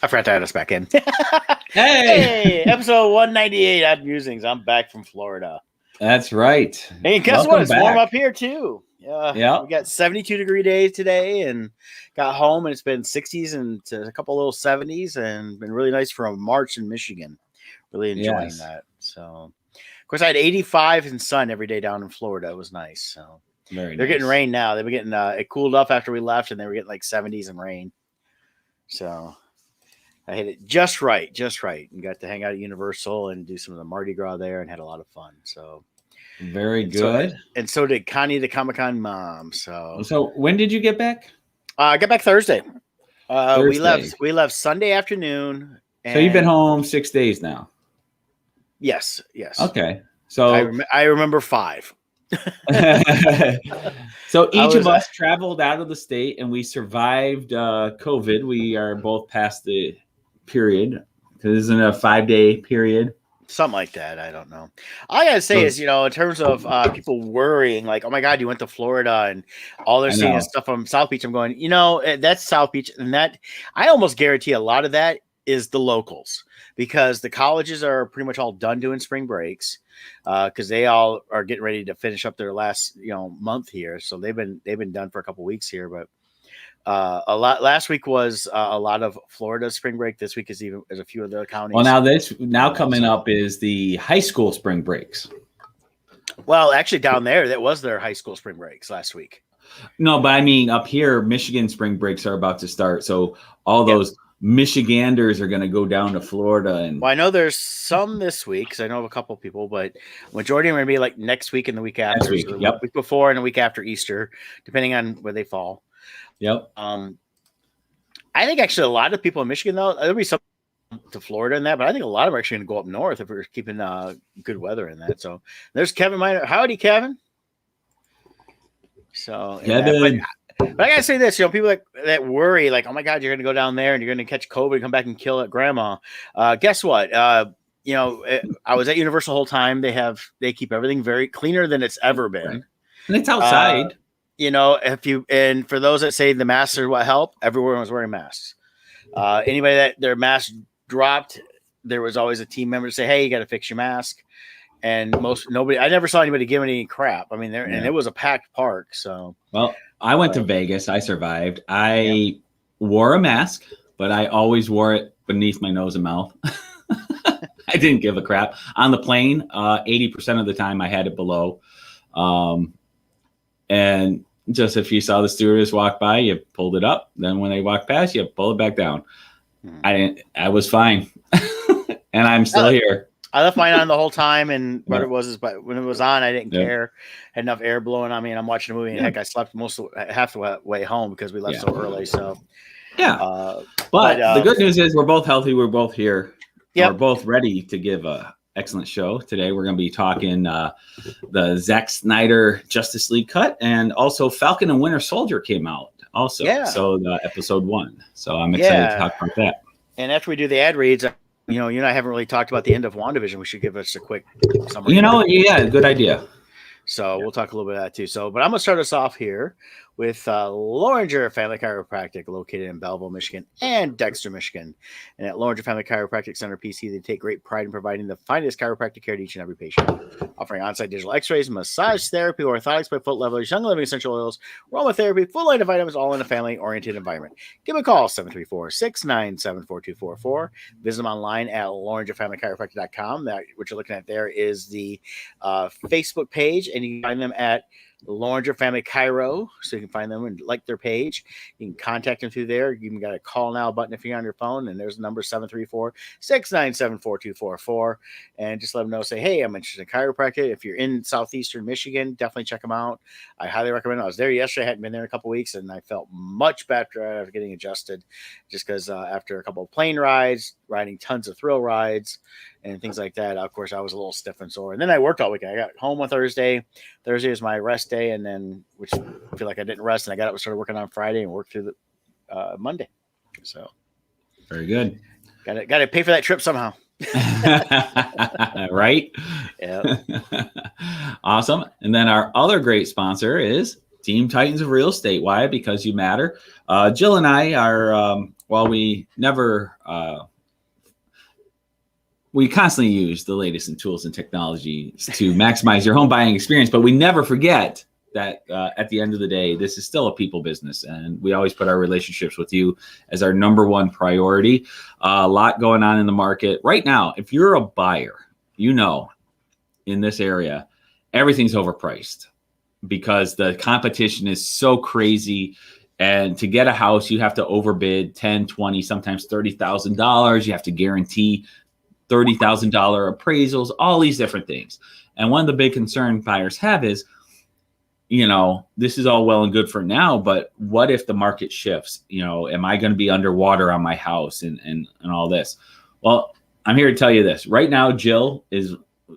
I forgot to add us back in. Hey, Hey, episode 198 at Musings. I'm back from Florida. that's right. Hey, and guess Welcome what? It's warm back. up here too. Yeah, We got 72-degree days today, and got home and it's been 60s and to a couple little 70s, and been really nice for a March in Michigan. Really enjoying yes, that. So, of course, I had 85 and sun every day down in Florida. It was nice. So very they're getting nice. rain now. They were getting it cooled off after we left, and they were getting like 70s and rain. So I hit it just right, and got to hang out at Universal and do some of the Mardi Gras there, and had a lot of fun. So Very and good. so did Connie, the Comic-Con mom. So So, when did you get back? I got back Thursday. We Thursday. left Sunday afternoon. So you've been And home 6 days now. yes. Okay. So, I remember 5. so each was, of us traveled out of the state, and we survived COVID. We are both past the period because it's in a 5-day period. Something like that. I don't know. All I gotta say is, in terms of people worrying, like, oh my God, you went to Florida and all they're seeing is stuff from South Beach. I'm going, that's South Beach, and that I almost guarantee a lot of that is the locals, because the colleges are pretty much all done doing spring breaks, because they all are getting ready to finish up their last month here. So they've been done for a couple weeks here, but. A lot last week was a lot of Florida spring break. This week is a few of the counties. Well, now coming up is the high school spring breaks. Well, actually, down there, that was their high school spring breaks last week. No, but I mean, up here, Michigan spring breaks are about to start. So all those Michiganders are going to go down to Florida. And well, I know there's some this week because I know of a couple of people, but majority are going to be like next week and the week after. Next week, so the week before and the week after Easter, depending on where they fall. Yep. I think actually a lot of people in Michigan, though, there'll be some to Florida in that, but I think a lot of them are actually going to go up north if we're keeping good weather in that. So there's Kevin Miner. Howdy, Kevin. So but I gotta say this, people that worry, like, oh my God, you're gonna go down there and you're gonna catch COVID and come back and kill it, grandma. Guess what? I was at Universal the whole time. They keep everything very cleaner than it's ever been. Right. And it's outside. And for those that say the masks are what help, everyone was wearing masks. Anybody that their mask dropped, there was always a team member to say, hey, you got to fix your mask. And I never saw anybody giving any crap. I mean, and it was a packed park. So, well, I went to Vegas. I survived. I wore a mask, but I always wore it beneath my nose and mouth. I didn't give a crap. On the plane, 80% of the time I had it below. And just if you saw the stewardess walk by, you pulled it up. Then when they walked past, you pull it back down. I was fine. And I'm still here. I left mine on the whole time, and what it was is, but when it was on, I didn't care. Had enough air blowing on me, and I'm watching a movie. And heck, I slept half the way home because we left so early. So but the good news is we're both healthy. We're both here. Yep. We're both ready to give a excellent show today. We're going to be talking the Zack Snyder Justice League cut, and also Falcon and Winter Soldier came out also. So episode 1. So I'm excited to talk about that. And after we do the ad reads, you and I haven't really talked about the end of WandaVision. We should give us a quick summary. Good idea. So we'll talk a little bit of that too. But I'm going to start us off here with Loringer Family Chiropractic, located in Belleville, Michigan, and Dexter, Michigan. And at Loringer Family Chiropractic Center, PC, they take great pride in providing the finest chiropractic care to each and every patient, offering on-site digital x-rays, massage therapy, orthotics by foot levelers, young living essential oils, aromatherapy, full line of vitamins, all in a family-oriented environment. Give them a call, 734-697-4244. Visit them online at LoringerFamilyChiropractic.com. What you're looking at there is the Facebook page, and you can find them at Loringer Family Chiro, so you can find them and like their page. You can contact them through there. You even got a call now button if you're on your phone, and there's the number 734-697-4244, and just let them know, say, hey, I'm interested in chiropractic. If you're in southeastern Michigan, definitely check them out. I highly recommend it. I was there yesterday. I hadn't been there in a couple of weeks, and I felt much better after getting adjusted, just because after a couple of plane rides, riding tons of thrill rides and things like that, of course, I was a little stiff and sore. And then I worked all weekend. I got home on Thursday. Thursday was my rest day, and then which I feel like I didn't rest, and I got up and started working on Friday and worked through the Monday. So very good. Got to pay for that trip somehow. Right? Yeah. Awesome. And then our other great sponsor is Team Titans of Real Estate. Why? Because you matter. Jill and I are while we never, we constantly use the latest in tools and technologies to maximize your home buying experience, but we never forget that at the end of the day, this is still a people business, and we always put our relationships with you as our number one priority. A lot going on in the market right now. If you're a buyer, in this area, everything's overpriced because the competition is so crazy. And to get a house, you have to overbid 10, 20, sometimes $30,000. You have to guarantee $30,000 appraisals, all these different things. And one of the big concern buyers have is, this is all well and good for now, but what if the market shifts? Am I going to be underwater on my house and all this? Well, I'm here to tell you this. Right now,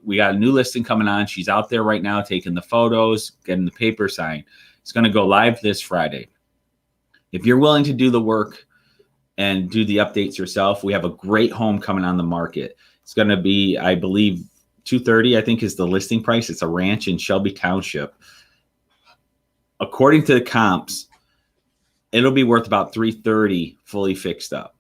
we got a new listing coming on. She's out there right now taking the photos, getting the paper signed. It's going to go live this Friday. If you're willing to do the work and do the updates yourself, we have a great home coming on the market. It's going to be, I believe, $230,000, I think, is the listing price. It's a ranch in Shelby Township. According to the comps, it'll be worth about $330,000 fully fixed up.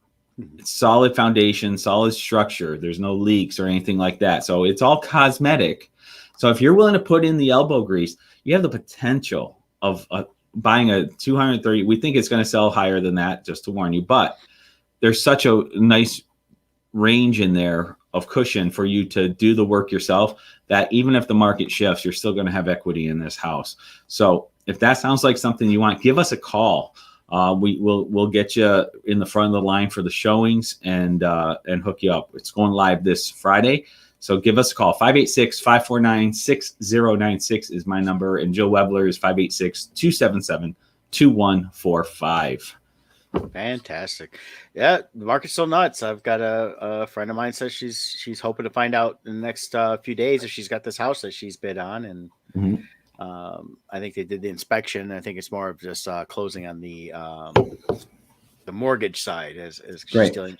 It's solid foundation, solid structure. There's no leaks or anything like that. So it's all cosmetic. So if you're willing to put in the elbow grease, you have the potential of buying a $230,000. We think it's going to sell higher than that, just to warn you. But there's such a nice range in there of cushion for you to do the work yourself that even if the market shifts, you're still going to have equity in this house. So if that sounds like something you want, give us a call. We'll get you in the front of the line for the showings and hook you up. It's going live this Friday. So give us a call. 586-549-6096 is my number. And Joe Webler is 586-277-2145. Fantastic. Yeah, the market's still nuts. I've got a friend of mine says she's hoping to find out in the next few days if she's got this house that she's bid on. And I think they did the inspection. I think it's more of just closing on the mortgage side. As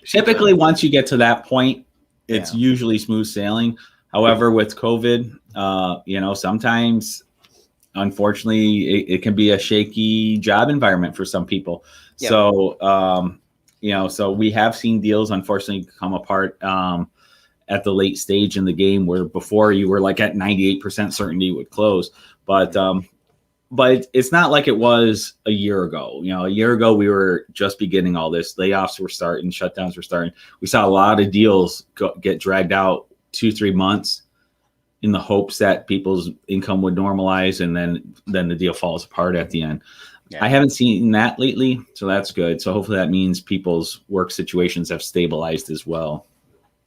Typically, once you get to that point, it's usually smooth sailing. However, with COVID, sometimes, unfortunately, it can be a shaky job environment for some people. Yep. So, so we have seen deals, unfortunately, come apart at the late stage in the game where before you were like at 98% certainty would close. But it's not like it was a year ago. A year ago, we were just beginning all this. Layoffs were starting, shutdowns were starting. We saw a lot of deals get dragged out 2-3 months in the hopes that people's income would normalize, and then the deal falls apart at the end. Yeah. I haven't seen that lately, so that's good. So hopefully that means people's work situations have stabilized as well.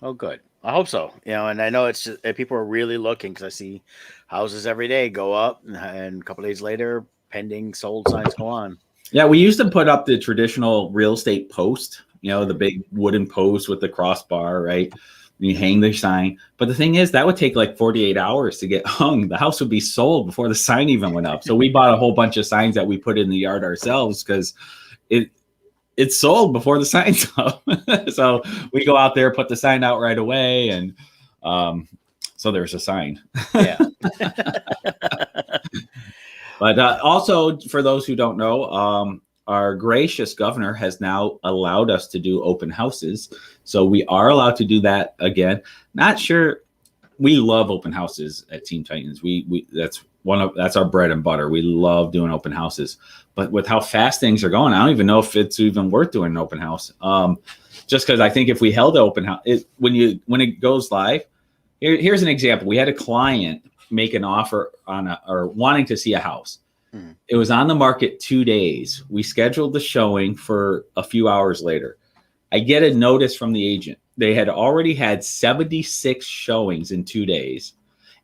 Oh, good. I hope so. And I know it's just, people are really looking because I see houses every day go up, and a couple of days later, pending, sold signs go on. Yeah, we used to put up the traditional real estate post, the big wooden post with the crossbar, right? You hang the sign. But the thing is, that would take like 48 hours to get hung. The house would be sold before the sign even went up. So we bought a whole bunch of signs that we put in the yard ourselves because it's sold before the sign's up. So we go out there, put the sign out right away. And so there's a sign. Yeah. But also, for those who don't know, our gracious governor has now allowed us to do open houses. So we are allowed to do that again. Not sure. We love open houses at Team Titans. That's our bread and butter. We love doing open houses. But with how fast things are going, I don't even know if it's even worth doing an open house. Just because I think if we held an open house, when it goes live, here's an example. We had a client make an offer or wanting to see a house. It was on the market 2 days. We scheduled the showing for a few hours later. I get a notice from the agent. They had already had 76 showings in 2 days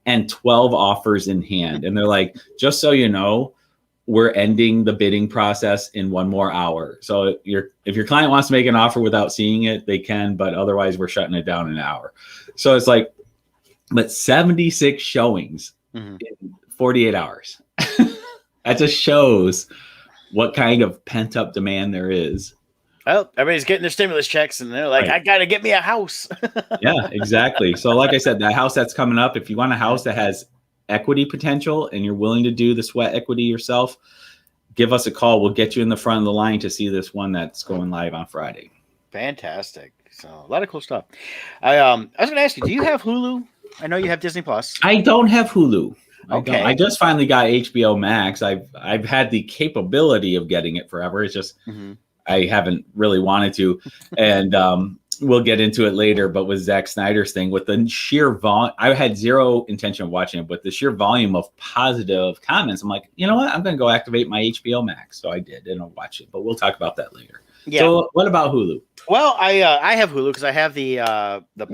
and 12 offers in hand. And they're like, just so you know, we're ending the bidding process in 1 more hour. So if your client wants to make an offer without seeing it, they can, but otherwise we're shutting it down in an hour. So it's like, but 76 showings in 48 hours. That just shows what kind of pent up demand there is. Well, everybody's getting their stimulus checks and they're like, right. I got to get me a house. Yeah, exactly. So like I said, that house that's coming up, if you want a house that has equity potential and you're willing to do the sweat equity yourself, give us a call. We'll get you in the front of the line to see this one that's going live on Friday. Fantastic. So a lot of cool stuff. I was going to ask you, do you have Hulu? I know you have Disney Plus. I don't have Hulu. Okay. I just finally got HBO Max. I've had the capability of getting it forever. It's just I haven't really wanted to. And we'll get into it later. But with Zack Snyder's thing, with the sheer volume, I had zero intention of watching it, but the sheer volume of positive comments, I'm like, you know what? I'm going to go activate my HBO Max. So I did, and I'll watch it. But we'll talk about that later. Yeah. So what about Hulu? Well, I have Hulu because I have the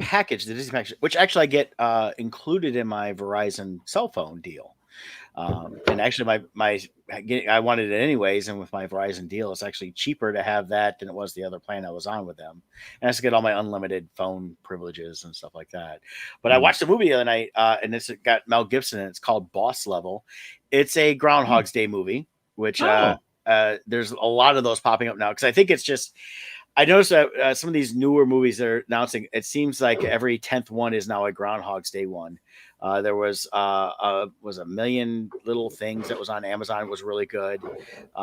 package, the Disney package, which actually I get included in my Verizon cell phone deal. And actually, I wanted it anyways, and with my Verizon deal, it's actually cheaper to have that than it was the other plan I was on with them. And I just get all my unlimited phone privileges and stuff like that. But I watched a movie the other night, and it's got Mel Gibson, and it's called Boss Level. It's a Groundhog's Day movie, which there's a lot of those popping up now because I think it's just. I noticed that some of these newer movies they're announcing, it seems like every 10th one is now a Groundhog's Day one. There was a Million Little Things that was on Amazon. It was really good,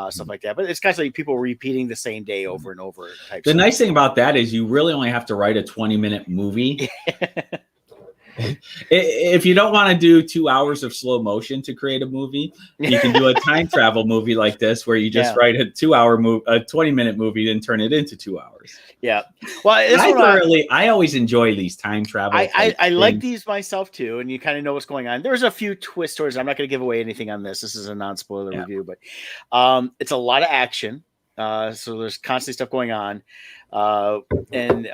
stuff like that. But it's kind of like people repeating the same day over and over. The nice thing about that is you really only have to write a 20-minute movie. If you don't want to do 2 hours of slow motion to create a movie, you can do a time travel movie like this, where you just write a 20-minute movie, and turn it into 2 hours. Yeah. Well, I always enjoy these time travel. I like these myself too, and you kind of know what's going on. There's a few twist stories. I'm not going to give away anything on this. This is a non-spoiler review, but it's a lot of action. So there's constantly stuff going on. And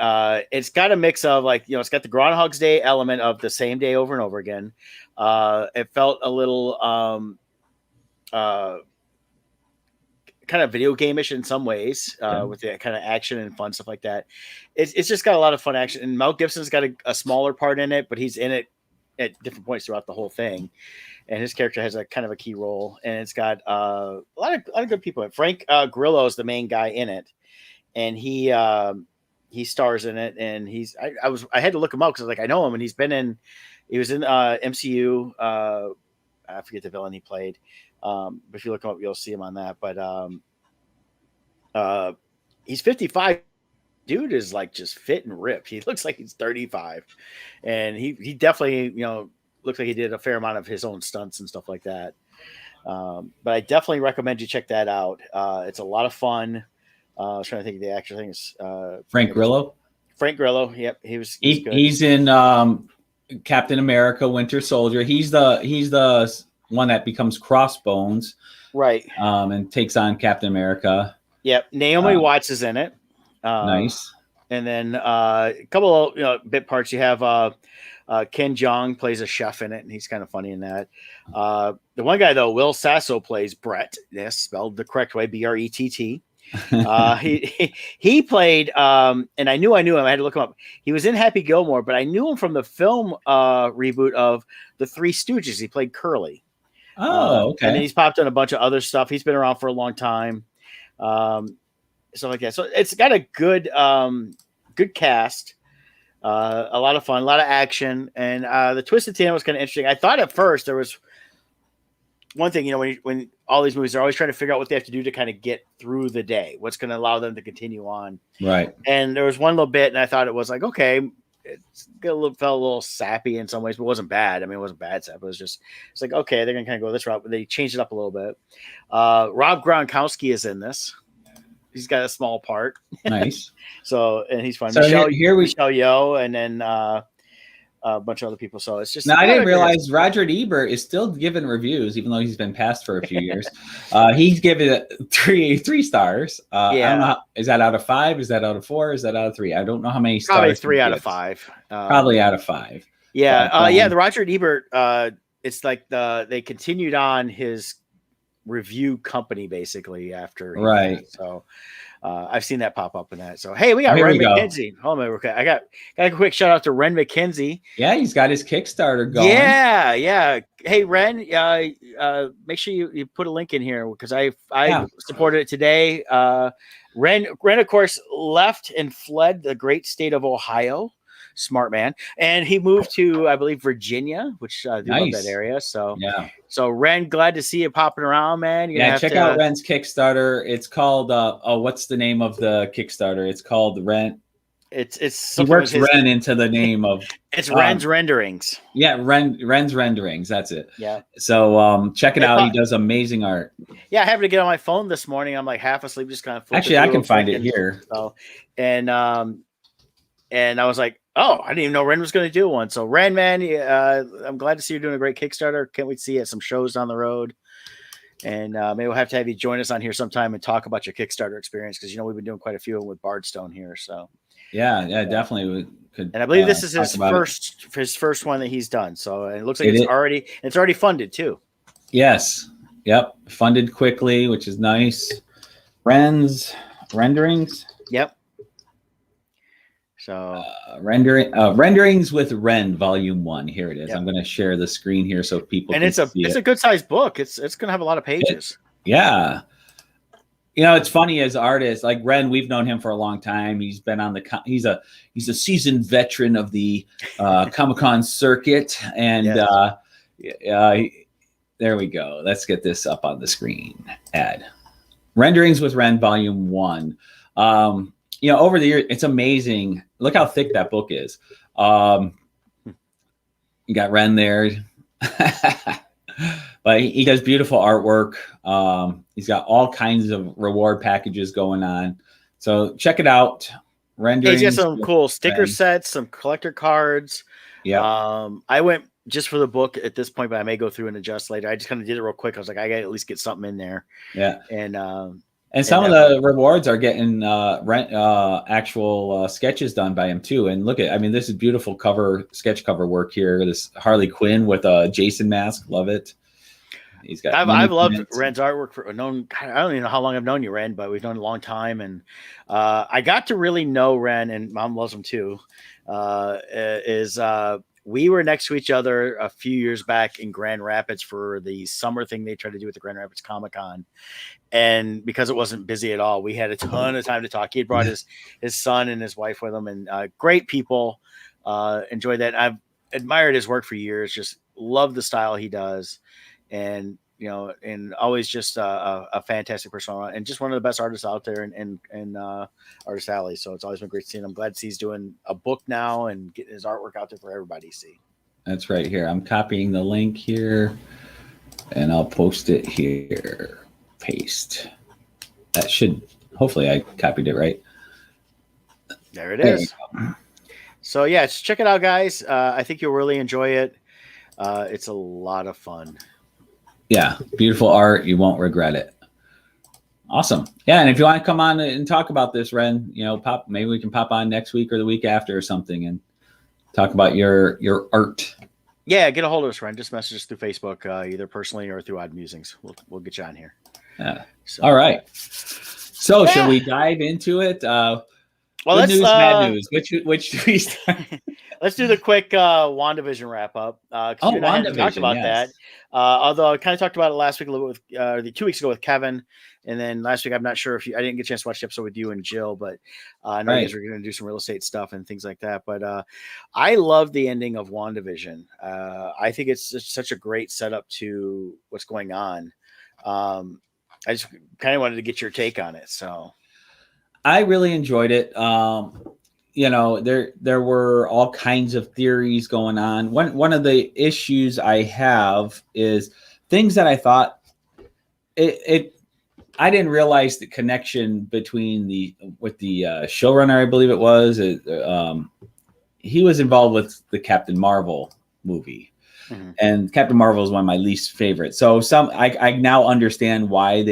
it's got a mix of it's got the Groundhog's Day element of the same day over and over again. It felt a little kind of video game-ish in some ways, with the kind of action and fun stuff like that. It's just got a lot of fun action, and Mel Gibson's got a smaller part in it, but he's in it at different points throughout the whole thing. And his character has a kind of a key role, and it's got a lot of good people in it. Frank Grillo is the main guy in it, and he stars in it. And I had to look him up because I was like, I know him, and he was in MCU. I forget the villain he played, but if you look him up, you'll see him on that. But he's 55. Dude is just fit and ripped. He looks like he's 35, and he definitely looks like he did a fair amount of his own stunts and stuff like that. But I definitely recommend you check that out. It's a lot of fun. I was trying to think of the actor things. Frank Grillo. Frank Grillo. Yep. He's good. He's in Captain America, Winter Soldier. He's the one that becomes Crossbones. Right. And takes on Captain America. Yep. Naomi Watts is in it. Nice. And then a couple of bit parts. You have Ken Jeong plays a chef in it, and he's kind of funny in that. The one guy though, Will Sasso, plays Brett. Yes, spelled the correct way, Brett. He played, and I knew him. I had to look him up. He was in Happy Gilmore, but I knew him from the film reboot of The Three Stooges. He played Curly. Oh, okay. And then he's popped on a bunch of other stuff. He's been around for a long time. Stuff like that. So it's got a good cast, a lot of fun, a lot of action, and the twist at the end was kind of interesting. I thought at first there was one thing, when all these movies are always trying to figure out what they have to do to kind of get through the day, what's going to allow them to continue on. Right. And there was one little bit, and I thought it was okay, felt a little sappy in some ways, but it wasn't bad. I mean, it wasn't bad sap. It was just, it's okay, they're going to kind of go this route, but they changed it up a little bit. Rob Gronkowski is in this. He's got a small part. Nice. So, and he's fun. So Michelle Yeoh, and then a bunch of other people. So it's just. Now, I didn't realize Roger Ebert is still giving reviews, even though he's been passed for a few years. He's given it three stars. I don't know. Is that out of 5? Is that out of 4? Is that out of 3? I don't know how many stars. Probably 3 out of 5. Probably out of 5. Yeah. The Roger Ebert, it's like they continued on his review company basically after. Right. So I've seen that pop up in that. So hey, we got Ren McKenzie. Hold on, okay. I got a quick shout out to Ren McKenzie. Yeah, he's got his Kickstarter going. Yeah. Hey Ren, make sure you put a link in here because I supported it today. Ren of course left and fled the great state of Ohio smart man. And he moved to, I believe, Virginia, which I do love that area. So yeah. So Ren, glad to see you popping around, man. Check out Ren's Kickstarter. It's called what's the name of the Kickstarter? It's called Ren. It's he works Ren into the name of it's Ren's Renderings. Yeah, Ren's Renderings. That's it. Yeah. So check it out. He does amazing art. Yeah, I happened to get on my phone this morning. I'm like half asleep, just kind of actually I can find it here. So and I was like, oh, I didn't even know Ren was going to do one. So Ren, man, I'm glad to see you're doing a great Kickstarter. Can't wait to see you at some shows down the road. And maybe we'll have to have you join us on here sometime and talk about your Kickstarter experience, because we've been doing quite a few with Bardstone here. So yeah, definitely we could. And I believe this is his first one that he's done. So it looks like it's already funded too. Yes. Yep. Funded quickly, which is nice. Ren's Renderings. Yep. So Renderings with Ren Volume 1. Here it is. Yep. I'm going to share the screen here so people can see it. It's a good sized book. It's going to have a lot of pages. Yeah. It's funny, as artists like Ren, we've known him for a long time. He's been on he's a seasoned veteran of the Comic-Con circuit. And there we go. Let's get this up on the screen. Ad. Renderings with Ren Volume 1. Over the years, it's amazing. Look how thick that book is. You got Ren there. But he does beautiful artwork. He's got all kinds of reward packages going on. So check it out. Renderings. He's got some cool sticker sets, some collector cards. Yeah. I went just for the book at this point, but I may go through and adjust later. I just kind of did it real quick. I was like, I got to at least get something in there. Yeah. And some of the rewards are getting actual sketches done by him too. And look at, this is beautiful sketch cover work here. This Harley Quinn with a Jason mask. Love it. He's got. I've loved Ren's artwork I don't even know how long I've known you, Ren, but we've known a long time. And I got to really know Ren, and Mom loves him too. We were next to each other a few years back in Grand Rapids for the summer thing they tried to do with the Grand Rapids Comic-Con. And because it wasn't busy at all, we had a ton of time to talk. He had brought his son and his wife with him, and great people. Enjoyed that. I've admired his work for years. Just love the style he does. And, and always just a fantastic person, and just one of the best artists out there in Artist Alley. So it's always been great to see him. I'm glad to see he's doing a book now and getting his artwork out there for everybody to see. That's right here. I'm copying the link here, and I'll post it here. Paste. That should, hopefully I copied it right. There it is. So yeah, just check it out, guys. I think you'll really enjoy it. It's a lot of fun. Yeah, beautiful art. You won't regret it. Awesome. Yeah, and if you want to come on and talk about this, Ren, maybe we can pop on next week or the week after or something and talk about your art. Yeah, get a hold of us, Ren. Just message us through Facebook, either personally or through Odd Musings. We'll get you on here. Yeah. So, all right. So should we dive into it? Well, good news, bad news. Which do we start? Let's do the quick WandaVision wrap up. WandaVision, talked about that. Although I kind of talked about it last week a little bit with 2 weeks ago with Kevin, and then last week I'm not sure if I didn't get a chance to watch the episode with you and Jill, but I know you guys were going to do some real estate stuff and things like that. But I love the ending of WandaVision. I think it's just such a great setup to what's going on. I just kind of wanted to get your take on it. So I really enjoyed it. There were all kinds of theories going on. One of the issues I have is things that I thought I didn't realize the connection between the showrunner, I believe it was. He was involved with the Captain Marvel movie. Mm-hmm. And Captain Marvel is one of my least favorites. So I now understand why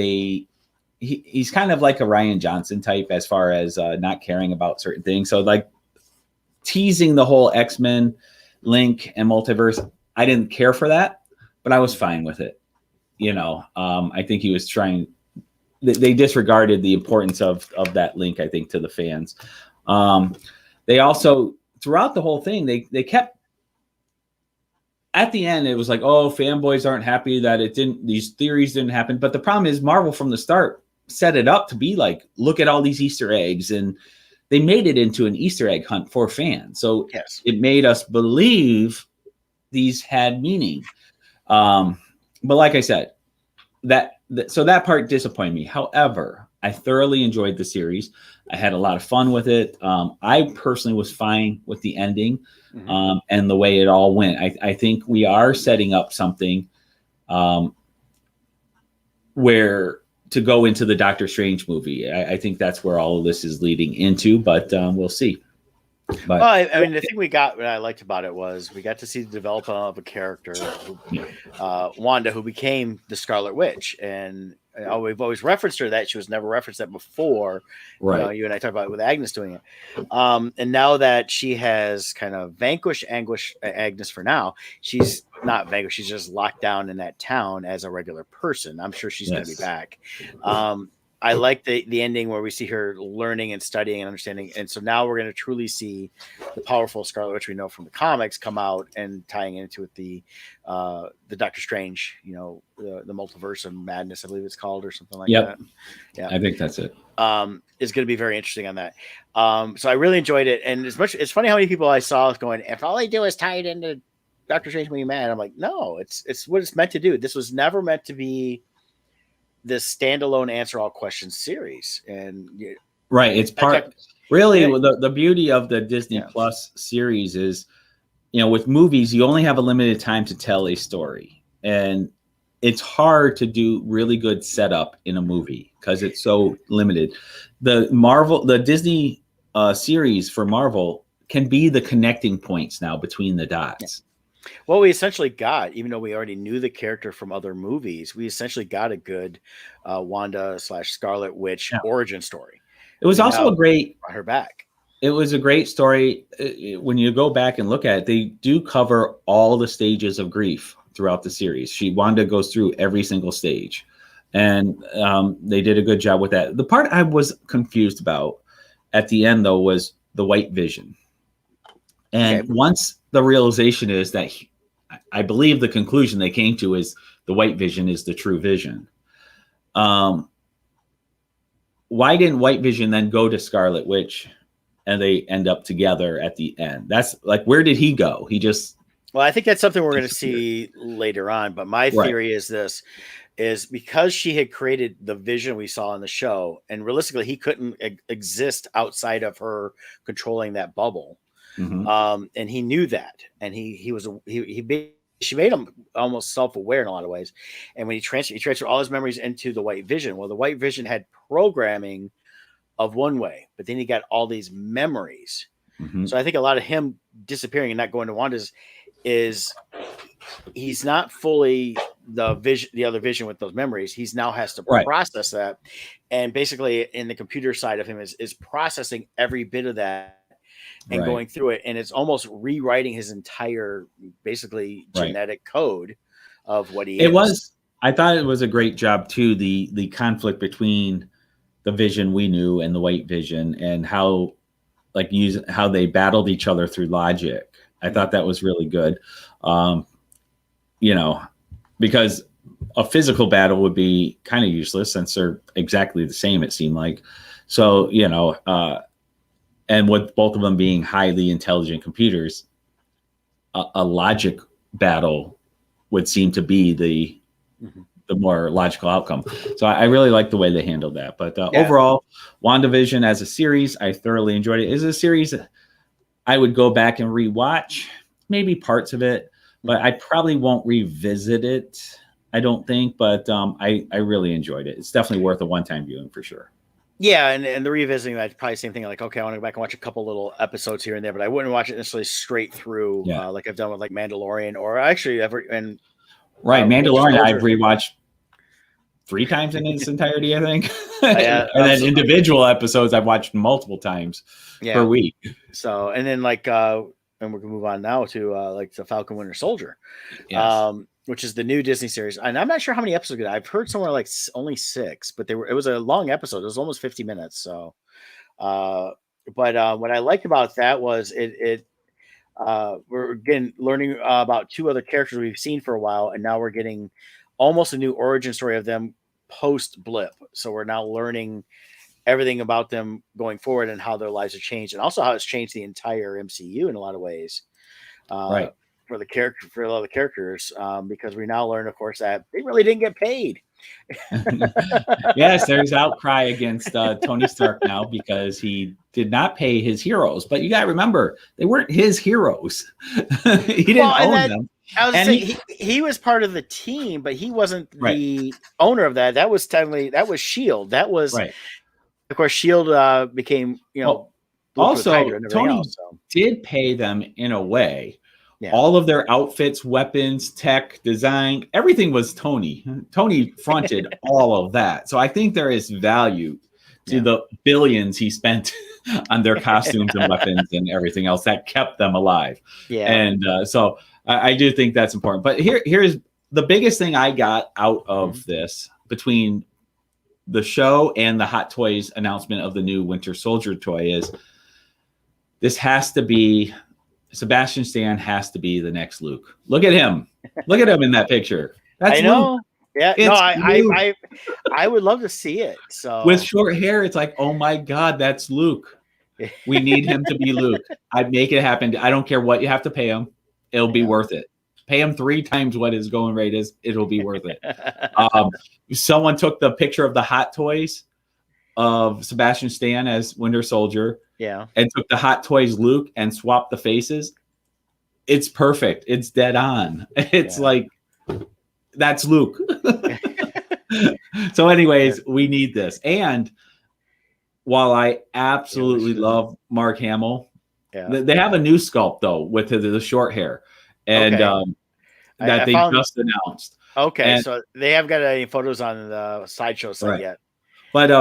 he's kind of like a Ryan Johnson type as far as not caring about certain things. So like teasing the whole X-Men link and multiverse, I didn't care for that, but I was fine with it. I think he was trying. They disregarded the importance of that link, I think, to the fans. They also, throughout the whole thing, they kept. At the end, it was like, oh, fanboys aren't happy that these theories didn't happen. But the problem is Marvel from the start set it up to be like, look at all these Easter eggs and they made it into an Easter egg hunt for fans. So yes, it made us believe these had meaning. But like I said, so that part disappointed me. However, I thoroughly enjoyed the series. I had a lot of fun with it. I personally was fine with the ending and the way it all went. I think we are setting up something where to go into the Doctor Strange movie. I think that's where all of this is leading into, but we'll see. But well, I mean, the thing what I liked about it was we got to see the development of a character, Wanda, who became the Scarlet Witch, and we've always referenced her that she was never referenced that before. Right. You know, you and I talked about it with Agnes doing it, and now that she has kind of vanquished Agnes for now, she's not vanquished. She's just locked down in that town as a regular person. I'm sure she's going to be back. I like the ending where we see her learning and studying and understanding. And so now we're going to truly see the powerful Scarlet Witch we know from the comics come out and tying into it the Doctor Strange, you know, the multiverse of madness, I believe it's called, or something like that. Yeah, I think that's it. Is going to be very interesting on that. So I really enjoyed it. And it's funny how many people I saw going, if all they do is tie it into Doctor Strange being mad, I'm like, no, it's what it's meant to do. This was never meant to be this standalone answer all questions series. And right, it's part really the beauty of the Disney Plus series is, you know, with movies you only have a limited time to tell a story, and it's hard to do really good setup in a movie because it's so limited. The Disney series for Marvel can be the connecting points now between the dots. Well, we essentially got, even though we already knew the character from other movies, we essentially got a good Wanda / Scarlet Witch origin story. It was also a great brought her back. It was a great story. When you go back and look at it, they do cover all the stages of grief throughout the series. Wanda goes through every single stage, and they did a good job with that. The part I was confused about at the end, though, was the White Vision. And once the realization is that I believe the conclusion they came to is the White Vision is the true Vision. Why didn't White Vision then go to Scarlet Witch and they end up together at the end? That's like, where did he go? He just... Well, I think that's something we're going to see later on. But my theory is because she had created the Vision we saw in the show, and realistically, he couldn't exist outside of her controlling that bubble. And he knew that, and she made him almost self-aware in a lot of ways. And when he transferred all his memories into the White Vision. Well, the White Vision had programming of one way, but then he got all these memories. So I think a lot of him disappearing and not going to Wanda's is he's not fully the other Vision with those memories. He's now has to process that, and basically in the computer side of him is processing every bit of that and going through it, and it's almost rewriting his entire basically genetic code of what he is. I thought it was a great job too, the conflict between the Vision we knew and the White Vision, and how they battled each other through logic. I thought that was really good. You know, because a physical battle would be kind of useless since they're exactly the same, it seemed like. So, you know, and with both of them being highly intelligent computers, a logic battle would seem to be the more logical outcome. So I really like the way they handled that. But overall, WandaVision as a series, I thoroughly enjoyed it. It's a series I would go back and rewatch, maybe parts of it, but I probably won't revisit it, I don't think. But I really enjoyed it. It's definitely worth a one-time viewing for sure. Yeah, and the revisiting, that's probably the same thing. Like, okay, I want to go back and watch a couple little episodes here and there, but I wouldn't watch it necessarily straight through, like I've done with like Mandalorian, or actually Mandalorian I've rewatched 3 times in its entirety, I think. And then individual episodes I've watched multiple times per week. So, and then like, and we're gonna move on now to like the Falcon Winter Soldier. Which is the new Disney series. And I'm not sure how many episodes I've heard somewhere like only 6, but it was a long episode. It was almost 50 minutes. So, but what I liked about that was we're again learning about 2 other characters we've seen for a while. And now we're getting almost a new origin story of them post blip. So we're now learning everything about them going forward and how their lives have changed, and also how it's changed the entire MCU in a lot of ways. Right. For a lot of the characters, because we now learn, of course, that they really didn't get paid. Yes, there's outcry against Tony Stark now because he did not pay his heroes. But you got to remember, they weren't his heroes. He didn't own them. I was saying he was part of the team, but he wasn't the owner of that. That was Shield. That was right. Of course, Shield became also Tony did pay them in a way. Yeah. All of their outfits, weapons, tech, design, everything was Tony. Tony fronted all of that. So I think there is value to the billions he spent on their costumes and weapons and everything else that kept them alive. Yeah. And so I do think that's important. But here's the biggest thing I got out of this between the show and the Hot Toys announcement of the new Winter Soldier toy is this has to be Sebastian Stan has to be the next Luke. Look at him. Look at him in that picture. That's I know. Luke. Yeah. I would love to see it. So with short hair, it's like, oh my God, that's Luke. We need him to be Luke. I'd make it happen. I don't care what you have to pay him. It'll be worth it. Pay him 3 times what his going rate is. It'll be worth it. Someone took the picture of the Hot Toys of Sebastian Stan as Winter Soldier. Yeah. And took the Hot Toys Luke and swapped the faces. It's perfect. It's dead on. It's like, that's Luke. So anyways, we need this. And while I absolutely love Mark Hamill, they have a new sculpt though with the short hair. And that they just announced. Okay. And, so they haven't got any photos on the Sideshow site yet. But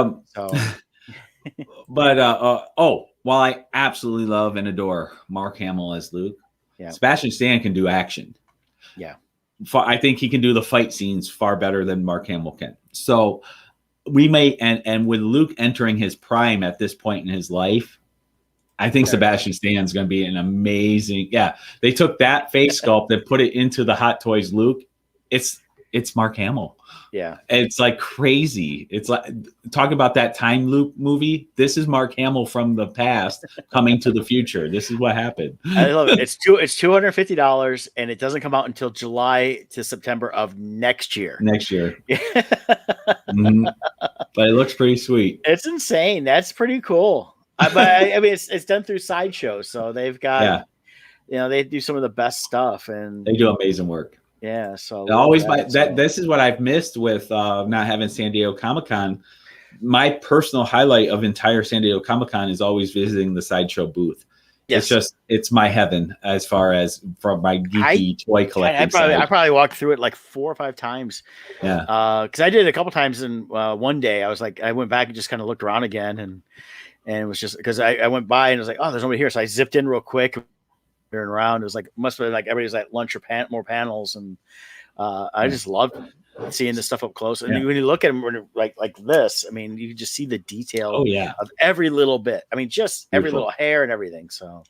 while I absolutely love and adore Mark Hamill as Luke, Sebastian Stan can do action. Yeah. I think he can do the fight scenes far better than Mark Hamill can. So we may, and with Luke entering his prime at this point in his life, I think Sebastian Stan's going to be an amazing. Yeah. They took that face sculpt and put it into the Hot Toys Luke. It's Mark Hamill. Yeah. It's like crazy. It's like talking about that time loop movie. This is Mark Hamill from the past coming to the future. This is what happened. I love it. It's $250 and it doesn't come out until July to September of next year. But it looks pretty sweet. It's insane. That's pretty cool. But I mean, it's done through Sideshow. So they've got, they do some of the best stuff and they do amazing work. Yeah, so always this is what I've missed with not having San Diego Comic-Con. My personal highlight of entire San Diego Comic-Con is always visiting the Sideshow booth. Yes. It's my heaven as far as from my geeky toy collecting. I probably walked through it like 4 or 5 times. Yeah, because I did it a couple times, and one day I went back and just kind of looked around again, and it was just because I went by and I was like, oh, there's nobody here, so I zipped in real quick. Around, it was like must have been like everybody's at lunch or more panels, and I just loved seeing this stuff up close. And when you look at them like this, I mean, you can just see the detail of every little bit. I mean, just every little hair and everything. So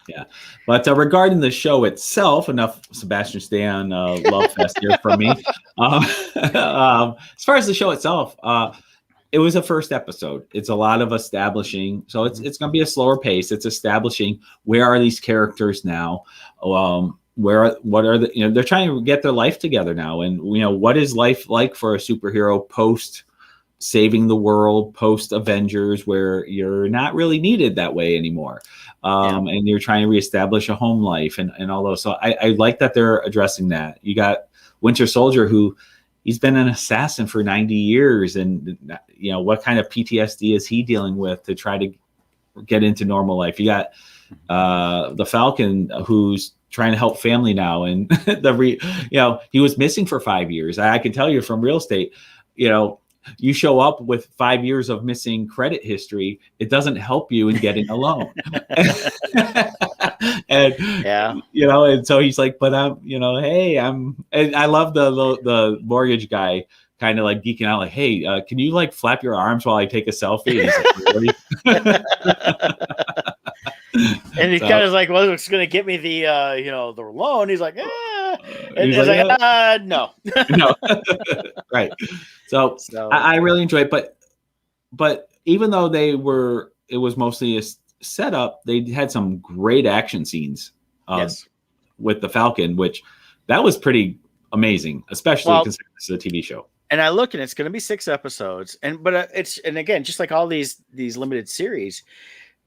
but regarding the show itself, enough Sebastian Stan love fest here for me. As far as the show itself, it was a first episode. It's a lot of establishing. So it's going to be a slower pace. It's establishing where are these characters now? What are the, they're trying to get their life together now. And, what is life like for a superhero post saving the world, post Avengers, where you're not really needed that way anymore. And you're trying to reestablish a home life and all those. So I like that they're addressing that. You got Winter Soldier, who he's been an assassin for 90 years. And, what kind of PTSD is he dealing with to try to get into normal life? You got the Falcon, who's trying to help family now. And he was missing for 5 years. I can tell you from real estate, you show up with 5 years of missing credit history, it doesn't help you in getting a loan. And so he's like, but and I love the mortgage guy kind of like geeking out, like, hey, can you like flap your arms while I take a selfie? And, like, and he kind of like, well, it's going to get me the the loan. He's like, and he's like, no. No. Right. So I really enjoy it, but but even though it was mostly a setup, they had some great action scenes. Yes. With the Falcon, which that was pretty amazing, especially considering this is a TV show. And I look, and it's going to be 6 episodes, but again, just like all these limited series,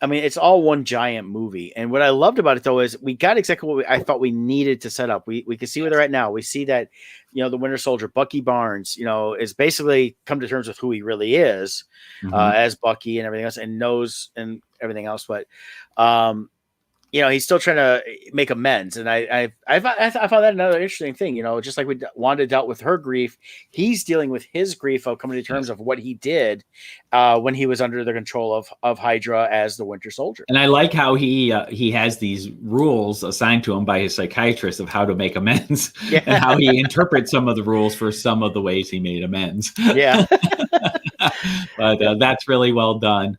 I mean, it's all one giant movie. And what I loved about it, though, is we got exactly what I thought we needed to set up. We can see where they're at now. We see that, the Winter Soldier, Bucky Barnes, is basically come to terms with who he really is as Bucky and everything else, and knows and everything else. But he's still trying to make amends, and I found that another interesting thing. Just like Wanda dealt with her grief, he's dealing with his grief of coming to terms of what he did when he was under the control of Hydra as the Winter Soldier. And I like how he has these rules assigned to him by his psychiatrist of how to make amends, and how he interprets some of the rules for some of the ways he made amends. Yeah, but that's really well done.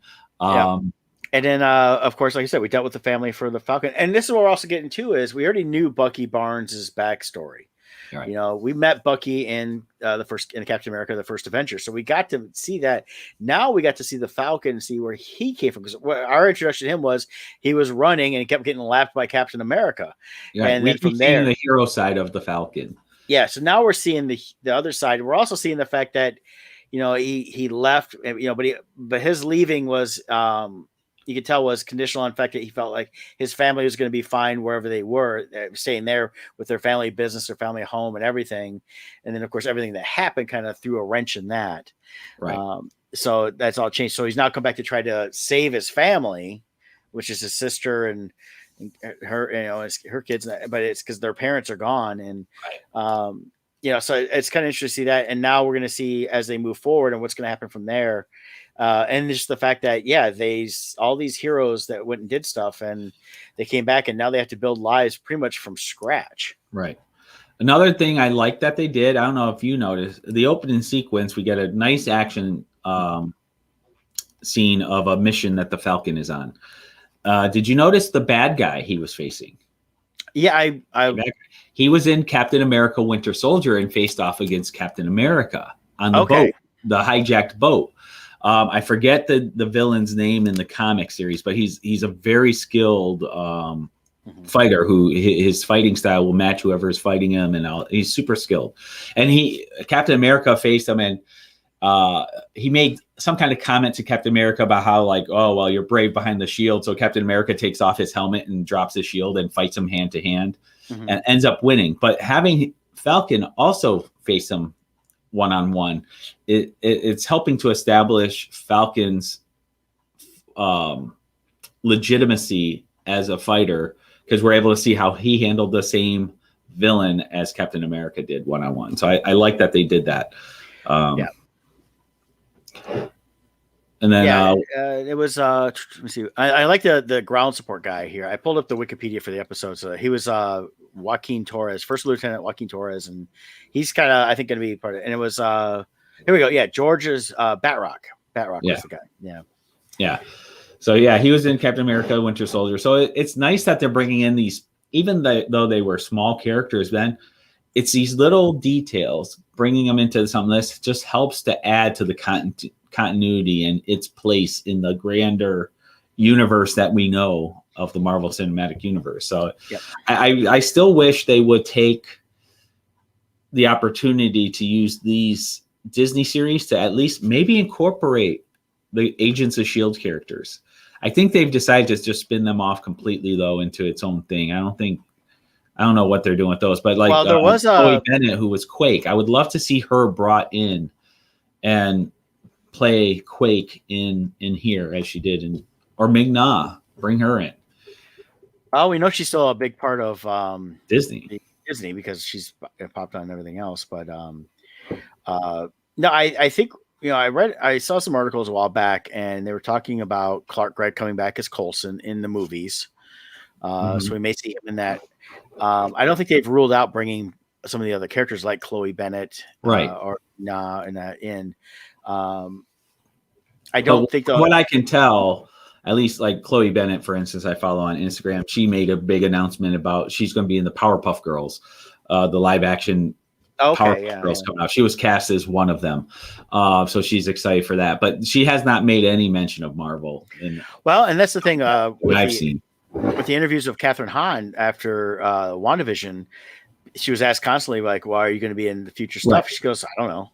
And then, of course, like I said, we dealt with the family for the Falcon. And this is what we're also getting to is we already knew Bucky Barnes' backstory. Right. We met Bucky in Captain America, the first Avenger. So we got to see that. Now we got to see the Falcon and see where he came from. Because our introduction to him was he was running and he kept getting lapped by Captain America. Yeah, and then from there, the hero side of the Falcon. Yeah. So now we're seeing the other side. We're also seeing the fact that, he left, but his leaving was, you could tell was conditional on the fact that he felt like his family was going to be fine wherever they were, staying there with their family business, their family home and everything. And then, of course, everything that happened kind of threw a wrench in that. Right. So that's all changed. So he's now come back to try to save his family, which is his sister and her, her kids, but it's because their parents are gone. And, so it's kind of interesting to see that. And now we're going to see as they move forward and what's going to happen from there. And just the fact that, all these heroes that went and did stuff and they came back and now they have to build lives pretty much from scratch. Right. Another thing I like that they did, I don't know if you noticed, the opening sequence, we get a nice action scene of a mission that the Falcon is on. Did you notice the bad guy he was facing? Yeah, he was in Captain America Winter Soldier and faced off against Captain America on the boat, the hijacked boat. I forget the villain's name in the comic series, but he's a very skilled fighter who his fighting style will match whoever is fighting him, and he's super skilled. And Captain America faced him, and he made some kind of comment to Captain America about how, like, oh, well, you're brave behind the shield. So Captain America takes off his helmet and drops his shield and fights him hand to hand and ends up winning. But having Falcon also face him one-on-one, it's helping to establish Falcon's legitimacy as a fighter, because we're able to see how he handled the same villain as Captain America did one-on-one. So I like that they did that. And then it was let me see. I like the ground support guy here. I pulled up the Wikipedia for the episode. So he was Joaquin Torres, First Lieutenant Joaquin Torres, and he's kind of, I think, going to be part of it. And it was here we go. Yeah, George's Batroc. Batroc was the guy. Yeah. So he was in Captain America Winter Soldier. So it's nice that they're bringing in these, even though they were small characters then, it's these little details, bringing them into something that just helps to add to the continuity and its place in the grander universe that we know of the Marvel Cinematic Universe. So I still wish they would take the opportunity to use these Disney series to at least maybe incorporate the Agents of S.H.I.E.L.D. characters. I think they've decided to just spin them off completely, though, into its own thing. I don't know what they're doing with those, but like there was Chloe Bennett, who was Quake. I would love to see her brought in and play Quake in here as she did or Ming-Na, bring her in. Oh, we know she's still a big part of Disney because she's popped on and everything else. But no, I think, I saw some articles a while back and they were talking about Clark Gregg coming back as Coulson in the movies. So we may see him in that. I don't think they've ruled out bringing some of the other characters like Chloe Bennett, or in that in. I don't think what I can tell, at least like Chloe Bennett, for instance, I follow on Instagram. She made a big announcement about she's going to be in the Powerpuff Girls, the live action Powerpuff Girls coming out. She was cast as one of them, so she's excited for that. But she has not made any mention of Marvel. And that's the thing. I've seen with the interviews of Catherine Hahn after WandaVision, she was asked constantly, like, "Why are you going to be in the future stuff?" Right. She goes, "I don't know.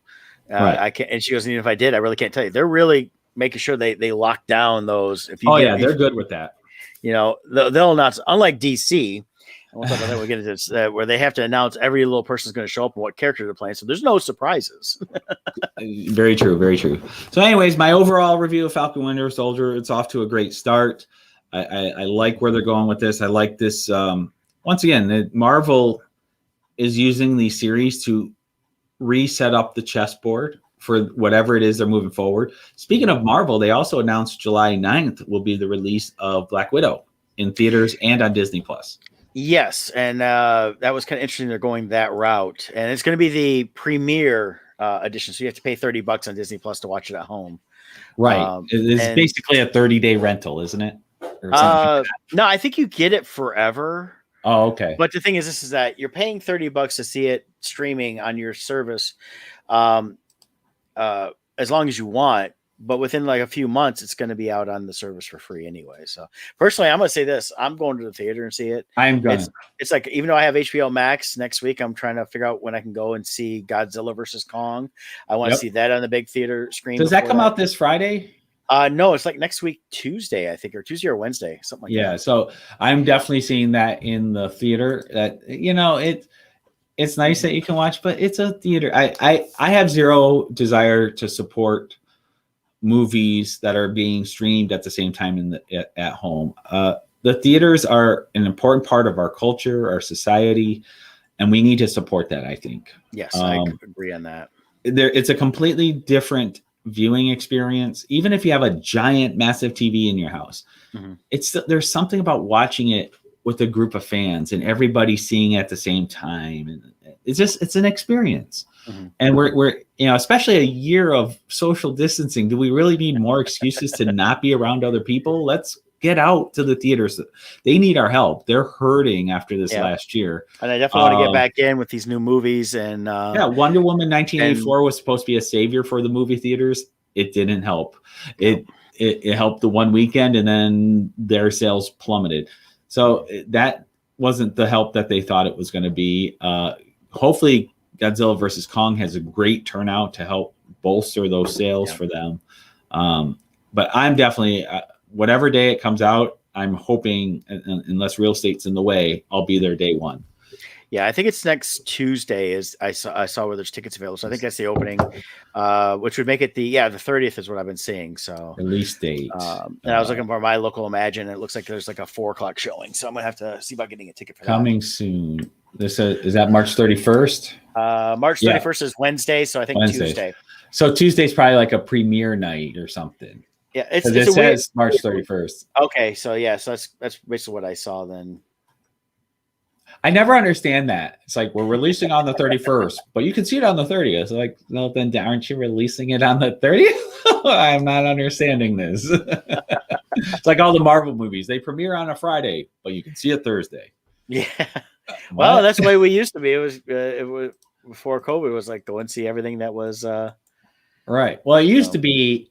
I can't." And she goes, "Even if I did, I really can't tell you." They're really making sure they lock down those. They're good with that. They'll announce, unlike DC, and we'll talk about that. We'll get into this, where they have to announce every little person's going to show up and what character they're playing. So there's no surprises. Very true. Very true. So anyways, my overall review of Falcon Winter Soldier, it's off to a great start. I like where they're going with this. I like this. Once again, Marvel is using these series to reset up the chessboard for whatever it is they're moving forward. Speaking of Marvel, they also announced July 9th will be the release of Black Widow in theaters and on Disney+. Yes, and that was kind of interesting. They're going that route, and it's going to be the premiere edition, so you have to pay $30 on Disney+ to watch it at home. Right. It's basically a 30-day rental, isn't it? No, I think you get it forever. Oh, okay. But the thing is, this is that you're paying $30 to see it streaming on your service, as long as you want. But within like a few months, it's going to be out on the service for free anyway. So personally, I'm going to say this: I'm going to the theater and see it. I'm going. It's like, even though I have HBO Max next week, I'm trying to figure out when I can go and see Godzilla versus Kong. I want to see that on the big theater screen. Does that come out this Friday? No, it's like next week, Tuesday, I think, or Tuesday or Wednesday, something like that. Yeah, so I'm definitely seeing that in the theater. That it's nice that you can watch, but it's a theater. I have zero desire to support movies that are being streamed at the same time at home. The theaters are an important part of our culture, our society, and we need to support that, I think. Yes, I agree on that. It's a completely different viewing experience. Even if you have a giant, massive TV in your house, there's something about watching it with a group of fans and everybody seeing it at the same time. And it's an experience. And we're especially a year of social distancing. Do we really need more excuses to not be around other people? Let's get out to the theaters. They need our help. They're hurting after this last year. And I definitely want to get back in with these new movies. And Wonder Woman 1984 was supposed to be a savior for the movie theaters. It didn't help. It helped the one weekend, and then their sales plummeted. So that wasn't the help that they thought it was going to be. Hopefully Godzilla versus Kong has a great turnout to help bolster those sales for them. But I'm definitely, whatever day it comes out, I'm hoping, unless real estate's in the way, I'll be there day one. Yeah, I think it's next Tuesday. I saw where there's tickets available. So I think that's the opening, which would make it the 30th is what I've been seeing. So release date. And I was looking for my local Imagine. And it looks like there's like a 4:00 showing. So I'm gonna have to see about getting a ticket for coming that. Soon. This is that March 31st? March 31st is Wednesday. So I think Tuesday. So Tuesday's probably like a premiere night or something. Yeah, it says March 31st. Okay, so so that's basically what I saw then. I never understand that. It's like, we're releasing on the 31st, but you can see it on the 30th. Like, no, then aren't you releasing it on the 30th? I'm not understanding this. It's like all the Marvel movies. They premiere on a Friday, but you can see it Thursday. Yeah. Well, that's the way we used to be. It was before COVID. It was like, go and see everything that was right. Well, it used to be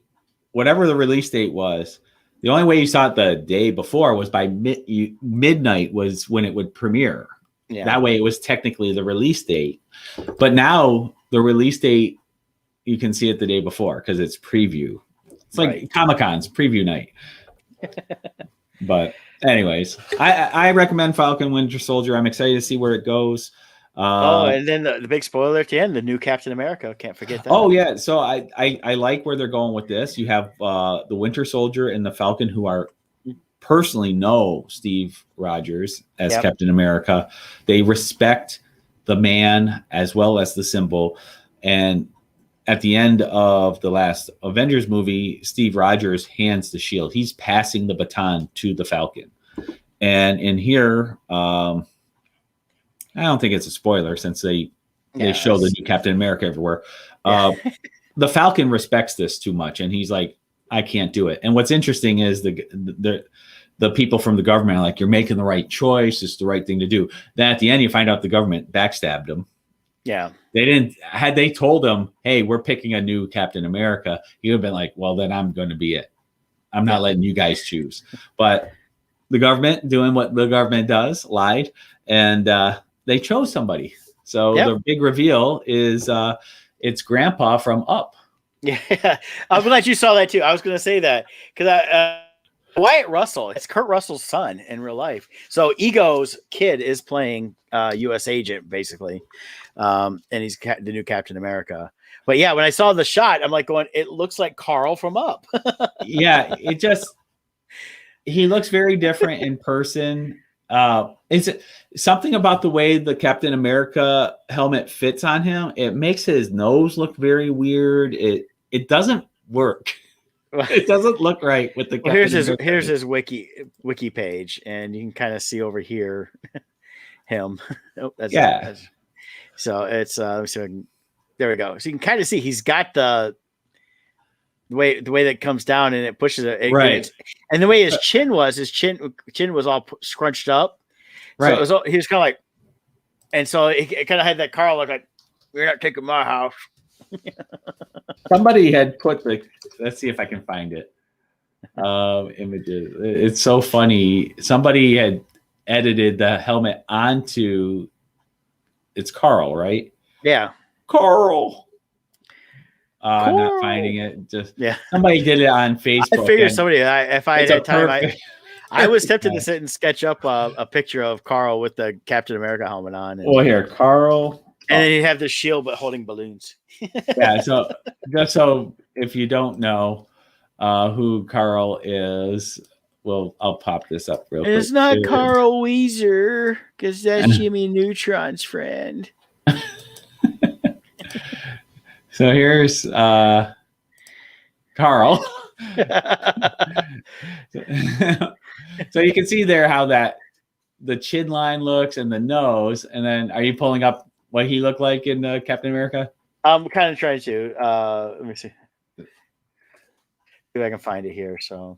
whatever the release date was. The only way you saw it the day before was by midnight was when it would premiere. Yeah. That way it was technically the release date. But now the release date, you can see it the day before because it's preview. It's like Comic-Con's preview night. But anyways, I recommend Falcon Winter Soldier. I'm excited to see where it goes. And then the big spoiler at the end, the new Captain America. Can't forget that. Oh, yeah. So I like where they're going with this. You have the Winter Soldier and the Falcon, who are personally know Steve Rogers as Captain America. They respect the man as well as the symbol. And at the end of the last Avengers movie, Steve Rogers hands the shield. He's passing the baton to the Falcon. And in here, I don't think it's a spoiler since they show the new Captain America everywhere. The Falcon respects this too much, and he's like, I can't do it. And what's interesting is the people from the government are like, you're making the right choice. It's the right thing to do. Then at the end, you find out the government backstabbed him Yeah. They didn't. Had they told him, "Hey, we're picking a new Captain America," he would have been like, "Well, then I'm going to be it. I'm not letting you guys choose." But the government, doing what the government does, lied, and they chose somebody. So the big reveal is it's Grandpa from Up. Yeah, I'm glad you saw that too. I was going to say that because Wyatt Russell, it's Kurt Russell's son in real life. So Ego's kid is playing U.S. agent basically, and he's the new Captain America. But yeah, when I saw the shot, I'm like going, it looks like Carl from Up. Yeah, he looks very different in person. It's something about the way the Captain America helmet fits on him. It makes his nose look very weird. It doesn't work. It doesn't look right with the. Well, here's his wiki page, and you can kind of see over here him. Oh, so it's let me see if I can, there we go. So you can kind of see he's got the way that comes down and it pushes it, right. And the way his chin was all scrunched up. Right. So he was kind of like, and so it kind of had that Carl look like, "You're not taking my house." Somebody had put let's see if I can find it. Images. It's so funny. Somebody had edited the helmet onto. It's Carl, right? Yeah. Carl. I'm not finding it. Just somebody did it on Facebook. I figured somebody. If I had time, I was tempted to sit and sketch up a picture of Carl with the Captain America helmet on. Well, here, Carl. And then he'd have the shield, but holding balloons. Yeah. So just so if you don't know who Carl is, well, I'll pop this up real quick. It's not Carl Weezer, because that's Jimmy Neutron's friend. So here's Carl. So you can see there how the chin line looks and the nose. And then are you pulling up what he looked like in Captain America? I'm kind of trying to. Let me see. See if I can find it here. So,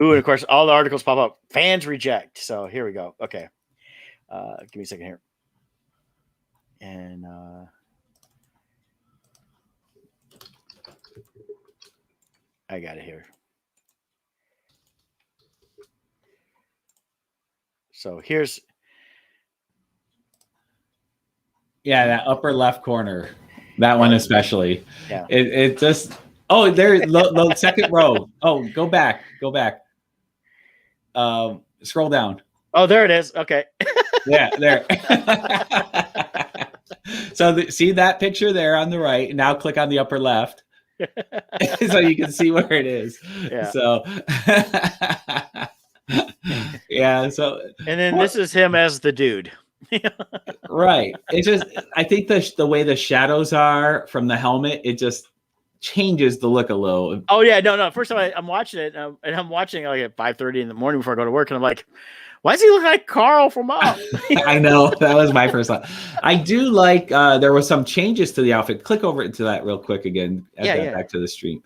ooh, and of course, all the articles pop up. Fans reject. So here we go. Okay. Give me a second here. And I got it here. So here's. Yeah, that upper left corner. That one especially. Yeah. It just. Oh, there, the second row. Oh, go back. Scroll down. Oh, there it is. Okay. Yeah, there. So see that picture there on the right. Now click on the upper left. So you can see where it is. Yeah. So yeah. So and then this is him as the dude. Right. It just I think the way the shadows are from the helmet, it just changes the look a little. Oh yeah, no. First time I'm watching it, and I'm watching like at 5:30 in the morning before I go to work, and I'm like, why does he look like Carl from Up? I know, that was my first thought. I do like there was some changes to the outfit. Click over into that real quick again. Back to the stream.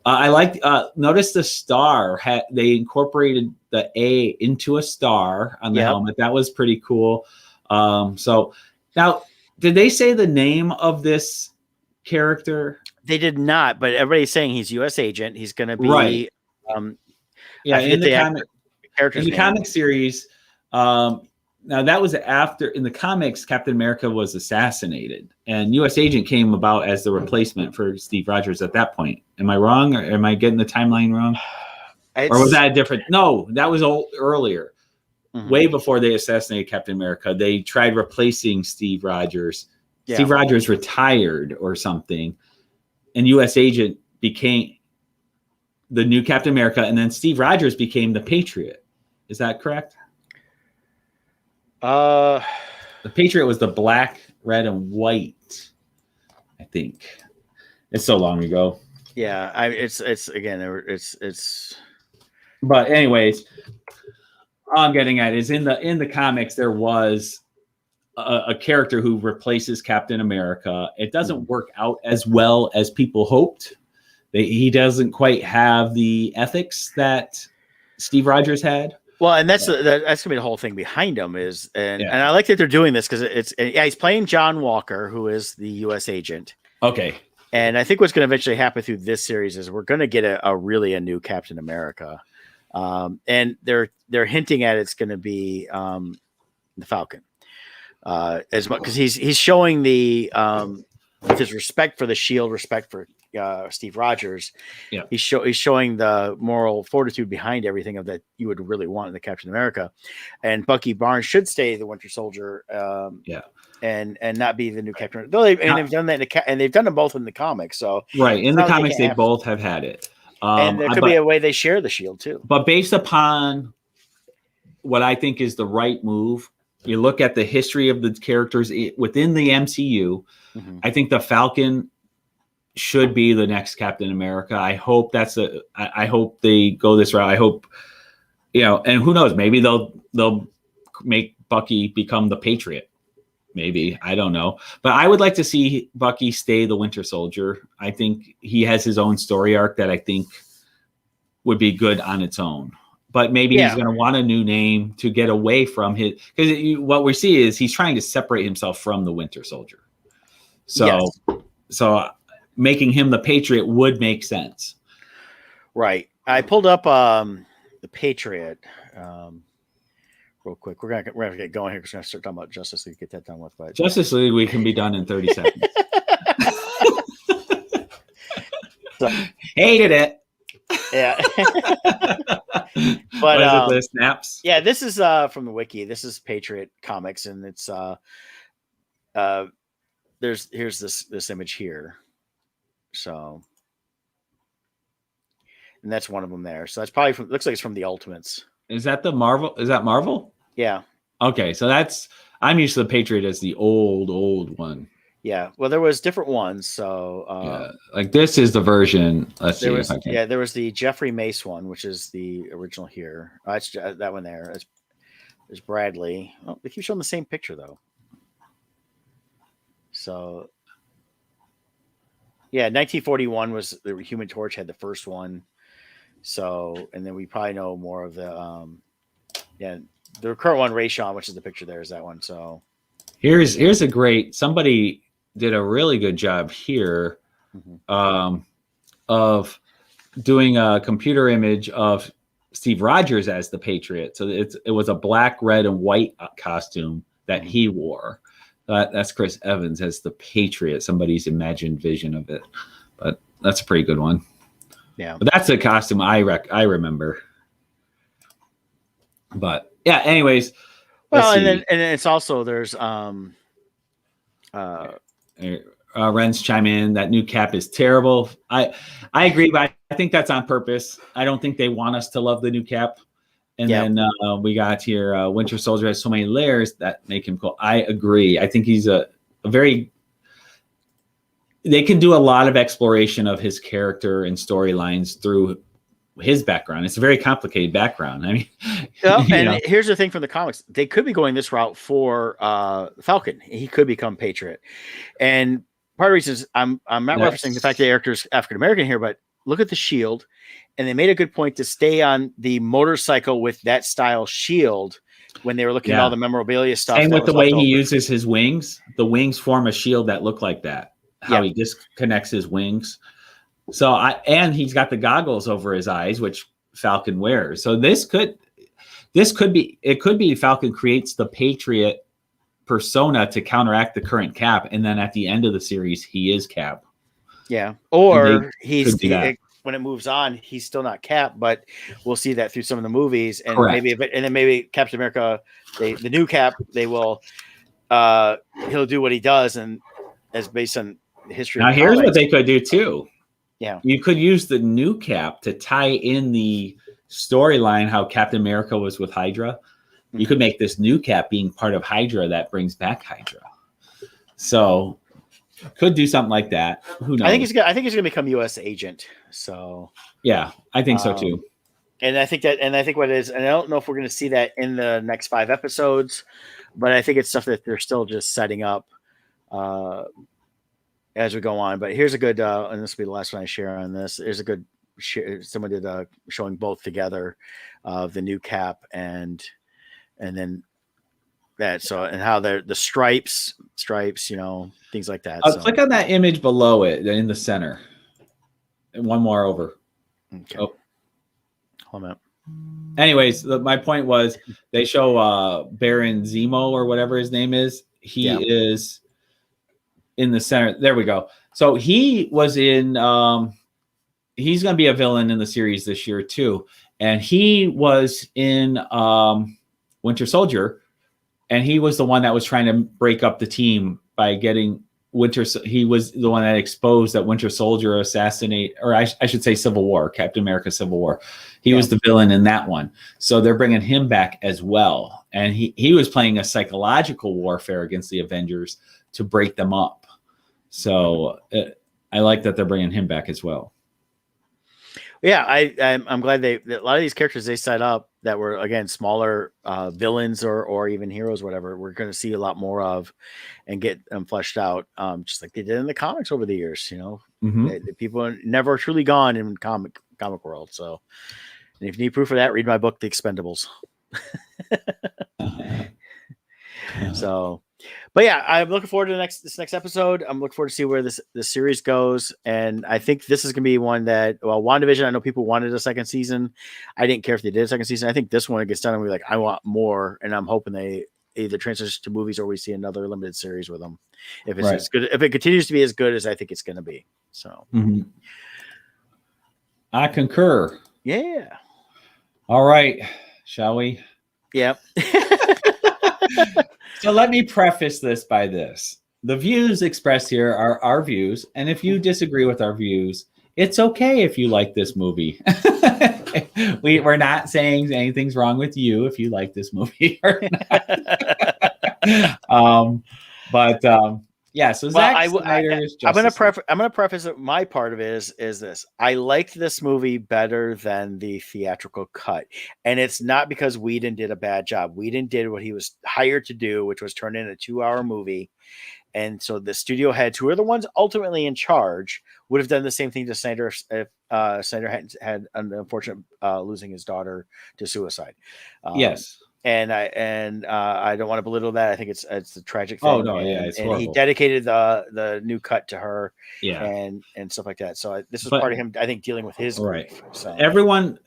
I like notice the star they incorporated the A into a star on the helmet. That was pretty cool. So now, did they say the name of this character? They did not, but everybody's saying he's U.S. agent. He's going to be right. In the comic series, now that was after in the comics, Captain America was assassinated, and U.S. Agent came about as the replacement for Steve Rogers at that point. Am I wrong, or am I getting the timeline wrong? Or was that a different? No, that was earlier, way before they assassinated Captain America. They tried replacing Steve Rogers. Yeah. Steve Rogers retired or something, and U.S. Agent became the new Captain America, and then Steve Rogers became the Patriot. Is that correct? The Patriot was the black, red, and white. I think it's so long ago. Yeah, it's. But anyways, all I'm getting at is in the comics there was a character who replaces Captain America. It doesn't work out as well as people hoped. He doesn't quite have the ethics that Steve Rogers had. Well, and that's gonna be the whole thing behind him and I like that they're doing this because he's playing John Walker, who is the U.S. agent. Okay. And I think what's going to eventually happen through this series is we're going to get a new Captain America, and they're hinting at it's going to be the Falcon, as much because he's showing the his respect for the Shield, respect for Steve Rogers. Yeah, he's showing the moral fortitude behind everything of that you would really want in the Captain America, and Bucky Barnes should stay the Winter Soldier. And not be the new Captain. Though they've done that, and they've done them both in the comics. So right in the comics, they both have had it. And there could be a way they share the shield too. But based upon what I think is the right move, you look at the history of the characters within the MCU. Mm-hmm. I think the Falcon should be the next Captain America. I hope I hope they go this route. I hope, and who knows, maybe they'll make Bucky become the Patriot. Maybe, I don't know, but I would like to see Bucky stay the Winter Soldier. I think he has his own story arc that I think would be good on its own. But maybe he's going to want a new name to get away from his, because what we see is he's trying to separate himself from the Winter Soldier. So making him the Patriot would make sense. Right. I pulled up the Patriot. Real quick, we're gonna get going here because we're gonna start talking about Justice League. Get that done with. But Justice League, we can be done in 30 seconds. Hated it. Yeah. But what is it, the snaps? Yeah, this is from the wiki. This is Patriot Comics, and it's here's this image here. So, and that's one of them there. So that's probably looks like it's from the Ultimates. Is that the Marvel? Is that Marvel? Yeah. Okay, so I'm used to the Patriot as the old one. Yeah. Well, there was different ones. So like this is the version. Let's see. There was the Jeffrey Mace one, which is the original here. It's that one there. There's Bradley. Oh, they keep showing the same picture though. So yeah, 1941 was the Human Torch had the first one. So, and then we probably know more of the the current one, Rayshawn, which is the picture there, is that one. So here's somebody did a really good job here of doing a computer image of Steve Rogers as the Patriot. So it was a black, red, and white costume that he wore. That's Chris Evans as the Patriot. Somebody's imagined vision of it, but that's a pretty good one. Yeah, but that's the costume I remember. But yeah, anyways. Well, and it's also there's Ren's chime in that new Cap is terrible. I agree, but I think that's on purpose. I don't think they want us to love the new Cap. And then we got here Winter Soldier has so many layers that make him cool. I agree. I think he's a very. They can do a lot of exploration of his character and storylines through his background. It's a very complicated background. I mean, here's the thing from the comics: they could be going this route for Falcon. He could become Patriot, and part of the reason is I'm not referencing the fact that the character is African American here, but look at the shield, and they made a good point to stay on the motorcycle with that style shield when they were looking at all the memorabilia stuff. And with the way he uses his wings, the wings form a shield that look like that. How he disconnects his wings. So and he's got the goggles over his eyes, which Falcon wears. So it could be Falcon creates the Patriot persona to counteract the current Cap. And then at the end of the series, he is Cap. Yeah. Or when it moves on, he's still not Cap, but we'll see that through some of the movies. And maybe Captain America, the new Cap, they will, he'll do what he does. And as based on the history. Now, here's what they could do too. Yeah. You could use the new Cap to tie in the storyline, how Captain America was with Hydra. You could make this new Cap being part of Hydra that brings back Hydra. So could do something like that. Who knows? I think he's gonna become U.S. agent. So yeah, I think so too. And I think what it is, and I don't know if we're gonna see that in the next 5 episodes, but I think it's stuff that they're still just setting up as we go on. But here's a good, and this will be the last one I share on this. Here's a good someone did showing both together of the new Cap and then that, so, and how the stripes, things like that. So click on that image below it in the center. And one more over. Okay. Oh. Hold on. Anyways, my point was they show Baron Zemo or whatever his name is. He is in the center. There we go. So he was in he's going to be a villain in the series this year too. And he was in Winter Soldier, and he was the one that was trying to break up the team by getting he was the one that exposed that Winter Soldier I should say Civil War, Captain America Civil War. He was the villain in that one. So they're bringing him back as well. And he was playing a psychological warfare against the Avengers to break them up. So I like that they're bringing him back as well. Yeah, I'm glad that a lot of these characters they set up that were, again, smaller villains or even heroes, whatever, we're going to see a lot more of and get them fleshed out, just like they did in the comics over the years. The people are never truly gone in comic world. So, and if you need proof of that, read my book, The Expendables. So, but yeah, I'm looking forward to this next episode. I'm looking forward to see where this series goes, and I think this is going to be one that, well, WandaVision, I know people wanted a second season. I didn't care if they did a second season. I think this one gets done and we're like, I want more, and I'm hoping they either transition to movies or we see another limited series with them. If it's as good, if it continues to be as good as I think it's going to be. So, I concur. Yeah. All right, shall we? Yep. So let me preface this by this. The views expressed here are our views. And if you disagree with our views, it's okay if you like this movie. We're not saying anything's wrong with you if you like this movie or not. Yeah, so Zack Snyder's I'm going to preface it. My part of it is this. I liked this movie better than the theatrical cut. And it's not because Whedon did a bad job. Whedon did what he was hired to do, which was turn in a 2-hour movie. And so the studio heads, who are the ones ultimately in charge, would have done the same thing to Snyder if Snyder had an unfortunate losing his daughter to suicide. Yes. And I don't want to belittle that. I think it's a tragic thing. Oh no, yeah, it's horrible. He dedicated the new cut to her, yeah, and stuff like that. So this was part of him, I think, dealing with his grief. So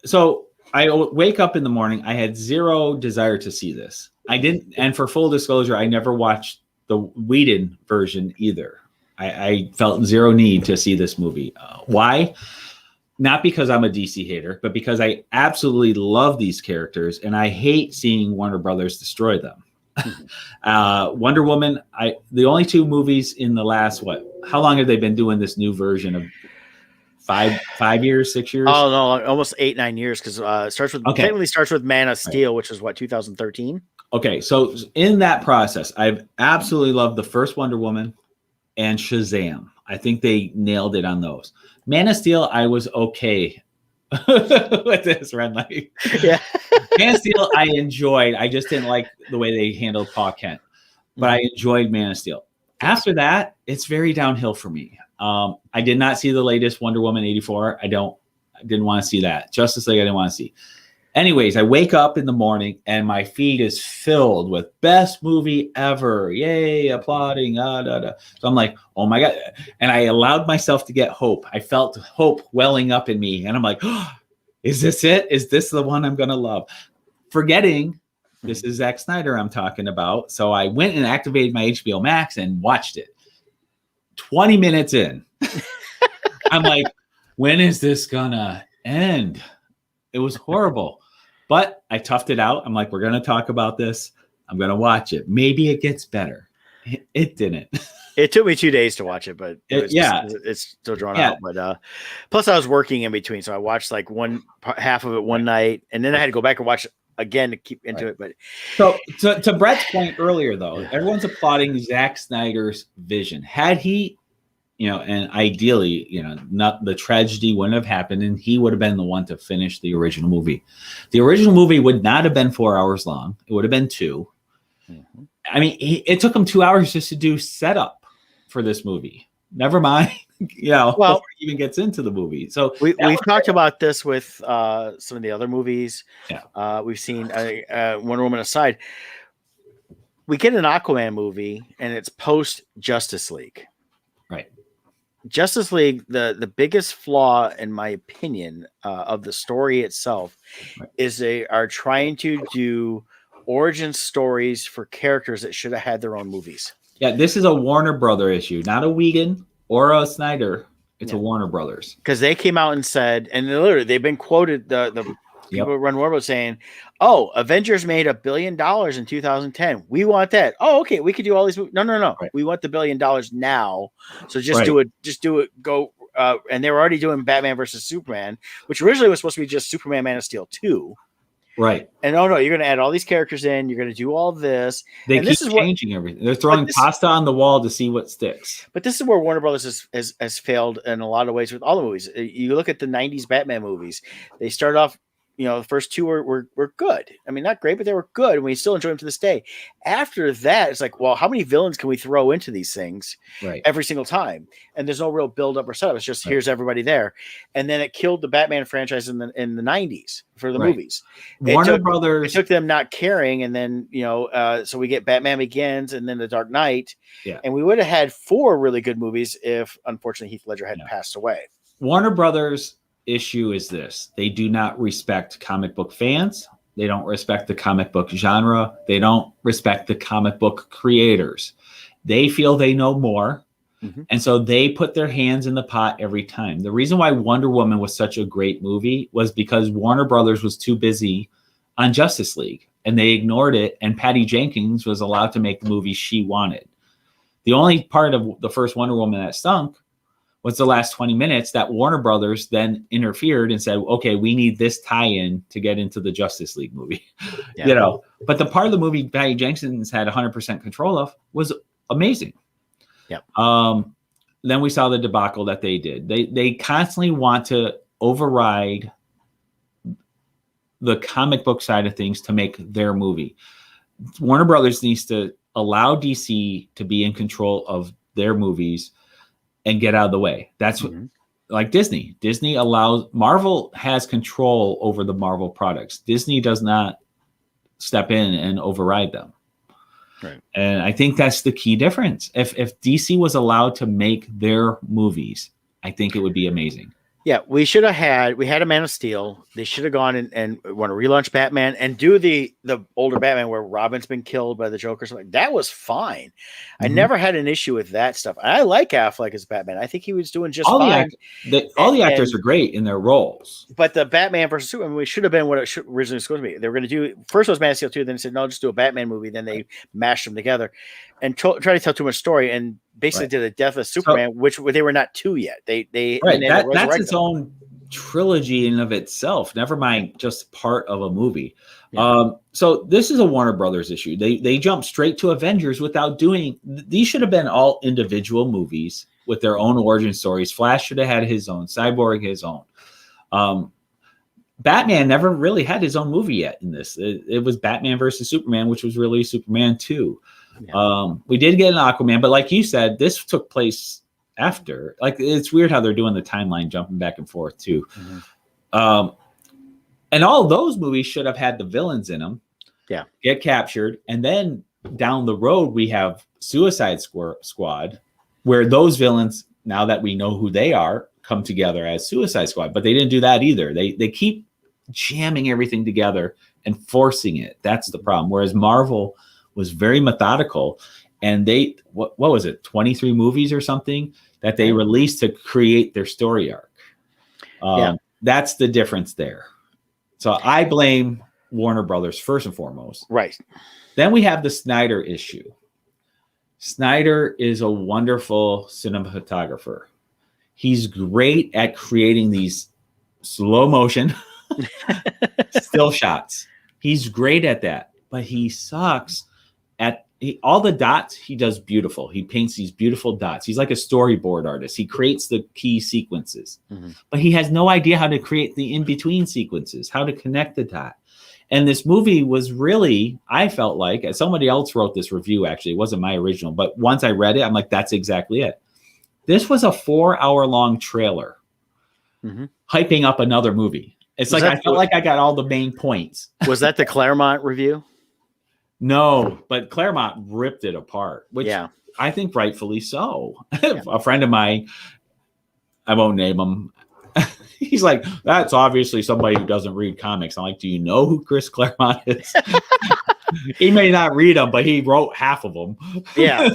So I wake up in the morning. I had zero desire to see this. I didn't, and for full disclosure, I never watched the Whedon version either. I felt zero need to see this movie. Why? Not because I'm a DC hater, but because I absolutely love these characters and I hate seeing Warner Brothers destroy them. Wonder Woman, the only 2 movies in the last, how long have they been doing this new version of 5 years, 6 years? Oh no, almost 8-9 years, because technically starts with Man of Steel, which was 2013. Okay, so in that process, I've absolutely loved the first Wonder Woman and Shazam. I think they nailed it on those. Man of Steel, I was okay with this run. Yeah. Man of Steel, I enjoyed. I just didn't like the way they handled Pa Kent, but I enjoyed Man of Steel. After that, it's very downhill for me. I did not see the latest Wonder Woman 84. I didn't want to see that. Justice League, I didn't want to see. Anyways, I wake up in the morning and my feed is filled with best movie ever. Yay, applauding. So I'm like, oh my God. And I allowed myself to get hope. I felt hope welling up in me. And I'm like, oh, is this it? Is this the one I'm going to love? Forgetting this is Zack Snyder I'm talking about. So I went and activated my HBO Max and watched it. 20 minutes in, I'm like, when is this going to end? It was horrible. But I toughed it out. I'm like, we're going to talk about this. I'm going to watch it. Maybe it gets better. It didn't. It took me 2 days to watch it, but it's still drawn out. But plus I was working in between. So I watched like half of it one night, and then I had to go back and watch it again to keep into it. But so to Brett's point earlier, though, everyone's applauding Zack Snyder's vision. Had he, and ideally, not the tragedy wouldn't have happened, and he would have been the one to finish the original movie. The original movie would not have been 4 hours long. It would have been 2. Mm-hmm. I mean, it took him 2 hours just to do setup for this movie. Never mind before he even gets into the movie. So we've talked about this with some of the other movies. Yeah. We've seen Wonder Woman aside. We get an Aquaman movie, and it's post Justice League. Right. Justice League, the biggest flaw, in my opinion, of the story itself, is they are trying to do origin stories for characters that should have had their own movies. Yeah, this is a Warner Brother issue, not a Whedon or a Snyder. It's a Warner Brothers. Because they came out and said, and literally they've been quoted, the people who run Warner Bros. Saying, "Oh, Avengers made $1 billion in 2010. We want that. Oh, okay, we could do all these movies. No. Right. We want the $1 billion now. So just do it. Go." And they were already doing Batman versus Superman, which originally was supposed to be just Superman, Man of Steel 2. Right. And no, you're going to add all these characters in. You're going to do all this. They keep changing everything. They're throwing pasta on the wall to see what sticks. But this is where Warner Brothers has failed in a lot of ways with all the movies. You look at the 90s Batman movies. They start off, the first two were good. I mean, not great, but they were good. And we still enjoy them to this day. After that, it's like, well, how many villains can we throw into these things every single time? And there's no real build up or setup. It's just here's everybody there. And then it killed the Batman franchise in the 90s for the movies. Warner Brothers. It took them not caring. And then, so we get Batman Begins and then The Dark Knight. Yeah. And we would have had 4 really good movies if, unfortunately, Heath Ledger hadn't passed away. Warner Brothers issue is this: they do not respect comic book fans. They don't respect the comic book genre. They don't respect the comic book creators. They feel they know more. Mm-hmm. And so they put their hands in the pot every time. The reason why Wonder Woman was such a great movie was because Warner Brothers was too busy on Justice League and they ignored it. And Patty Jenkins was allowed to make the movie she wanted. The only part of the first Wonder Woman that stunk was the last 20 minutes that Warner Brothers then interfered and said, okay, we need this tie-in to get into the Justice League movie. Yeah. But the part of the movie Patty Jenkins had 100% control of was amazing. Yeah. Then we saw the debacle that they did. They constantly want to override the comic book side of things to make their movie. Warner Brothers needs to allow DC to be in control of their movies and get out of the way. That's what, like Disney. Disney allows, Marvel has control over the Marvel products. Disney does not step in and override them. Right. And I think that's the key difference. If DC was allowed to make their movies, I think it would be amazing. Yeah, we had a Man of Steel. They should have gone and want to relaunch Batman and do the older Batman where Robin's been killed by the Joker. Something that was fine. I never had an issue with that stuff. I like Affleck as Batman. I think he was doing just fine. All the actors are great in their roles. But the Batman versus Superman movie should have been what it originally was supposed to be. They were going to do first was Man of Steel 2, then they said no, just do a Batman movie. Then they mashed them together and try to tell too much story and basically did a Death of Superman, which they were not 2 yet. That's its own trilogy in of itself. Never mind just part of a movie. Yeah. So this is a Warner Brothers issue. They jumped straight to Avengers without doing. These should have been all individual movies with their own origin stories. Flash should have had his own. Cyborg his own. Batman never really had his own movie yet in this. It was Batman versus Superman, which was really Superman 2. Yeah. We did get an Aquaman, but like you said, this took place after. Like, it's weird how they're doing the timeline jumping back and forth too. And all those movies should have had the villains in them. Yeah, get captured, and then down the road we have Suicide Squad, where those villains, now that we know who they are, come together as Suicide Squad. But they didn't do that either. They keep jamming everything together and forcing it. That's the problem. Whereas Marvel was very methodical, and they what was it, 23 movies or something that they released to create their story arc. That's the difference there. So I blame Warner Brothers first and foremost. Right. Then we have the Snyder issue. Snyder is a wonderful cinematographer. He's great at creating these slow motion still shots. He's great at that, but he sucks at all the dots. He does beautiful. He paints these beautiful dots. He's like a storyboard artist. He creates the key sequences, but he has no idea how to create the in-between sequences, how to connect the dot. And this movie was really, I felt like, somebody else wrote this review, actually. It wasn't my original, but once I read it, I'm like, that's exactly it. This was a 4-hour-long trailer hyping up another movie. It's like I felt like I got all the main points. Was that the Claremont review? No, but Claremont ripped it apart, which I think rightfully so. A friend of mine, I won't name him, he's like, that's obviously somebody who doesn't read comics. I'm like, do you know who Chris Claremont is? He may not read them, but he wrote half of them. Yeah.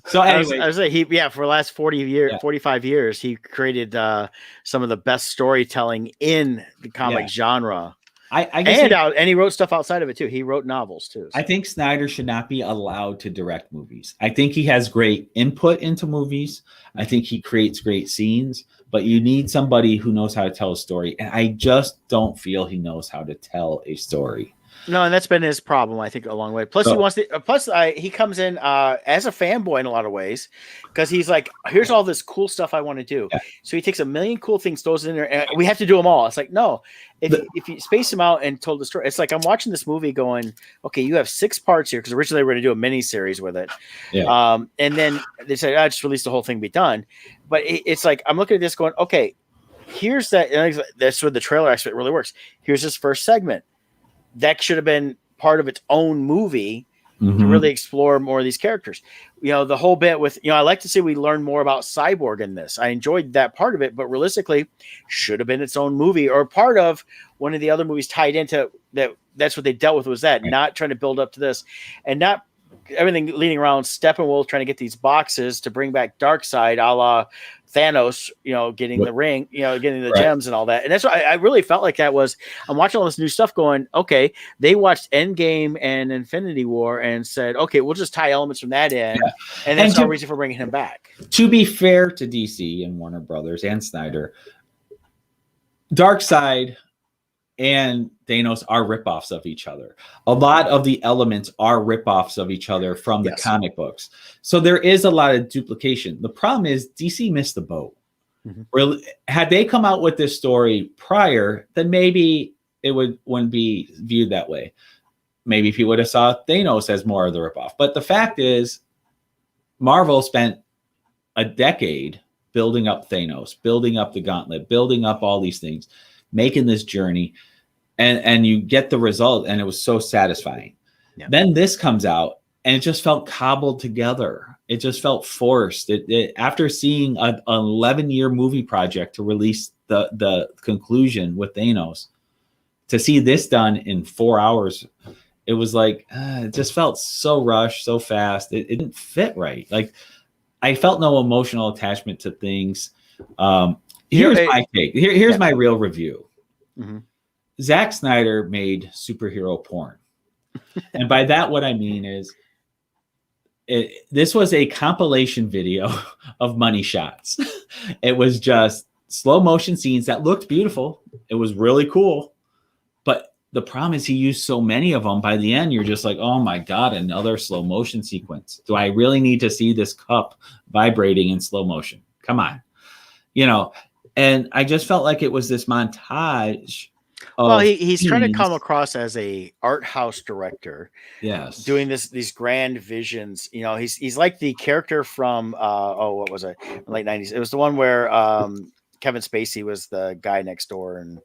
So anyway, I was like, for the last 45 years, he created some of the best storytelling in the comic genre. I guess and he wrote stuff outside of it too. He wrote novels too. So. I think Snyder should not be allowed to direct movies. I think he has great input into movies. I think he creates great scenes, but you need somebody who knows how to tell a story. And I just don't feel he knows how to tell a story. No, and that's been his problem, I think, along the way. Plus, he wants to. He comes in as a fanboy in a lot of ways, because he's like, "Here's all this cool stuff I want to do." Yeah. So he takes a million cool things, throws it in there, and we have to do them all. It's like, no, if you space them out and told the story, it's like I'm watching this movie, going, "Okay, you have 6 parts here," because originally we were going to do a mini series with it, and then they said, "I just release the whole thing, be done." But it's like I'm looking at this, going, "Okay, here's that." And that's where the trailer aspect really works. Here's this first segment. That should have been part of its own movie to really explore more of these characters. The whole bit with, I like to say we learn more about Cyborg in this. I enjoyed that part of it, but realistically should have been its own movie or part of one of the other movies tied into that. That's what they dealt with, was that not trying to build up to this and not everything leading around Steppenwolf trying to get these boxes to bring back Darkseid, a la Thanos, getting the ring, getting the gems and all that. And that's what I really felt like that was, I'm watching all this new stuff going, okay, they watched Endgame and Infinity War and said, okay, we'll just tie elements from that in. Yeah. And that's our reason for bringing him back. To be fair to DC and Warner Brothers and Snyder, Darkseid and Thanos are ripoffs of each other. A lot of the elements are ripoffs of each other from the comic books. So there is a lot of duplication. The problem is DC missed the boat. Really, had they come out with this story prior, then maybe it wouldn't be viewed that way. Maybe people would have saw Thanos as more of the ripoff. But the fact is, Marvel spent a decade building up Thanos, building up the gauntlet, building up all these things, making this journey, and you get the result, and it was so satisfying. Yeah. Then this comes out, and it just felt cobbled together. It just felt forced. After seeing an 11-year movie project to release the conclusion with Thanos, to see this done in 4 hours, it was like, it just felt so rushed, so fast. It didn't fit right. Like, I felt no emotional attachment to things. Here's my take. Here's my real review. Zack Snyder made superhero porn. And by that, what I mean is, this was a compilation video of money shots. It was just slow motion scenes that looked beautiful. It was really cool. But the problem is he used so many of them. By the end, you're just like, oh my God, another slow motion sequence. Do I really need to see this cup vibrating in slow motion? Come on. And I just felt like it was this montage. Well, he's trying to come across as a art house director. Yes, doing these grand visions. He's like the character from what was it? Late '90s. It was the one where Kevin Spacey was the guy next door, and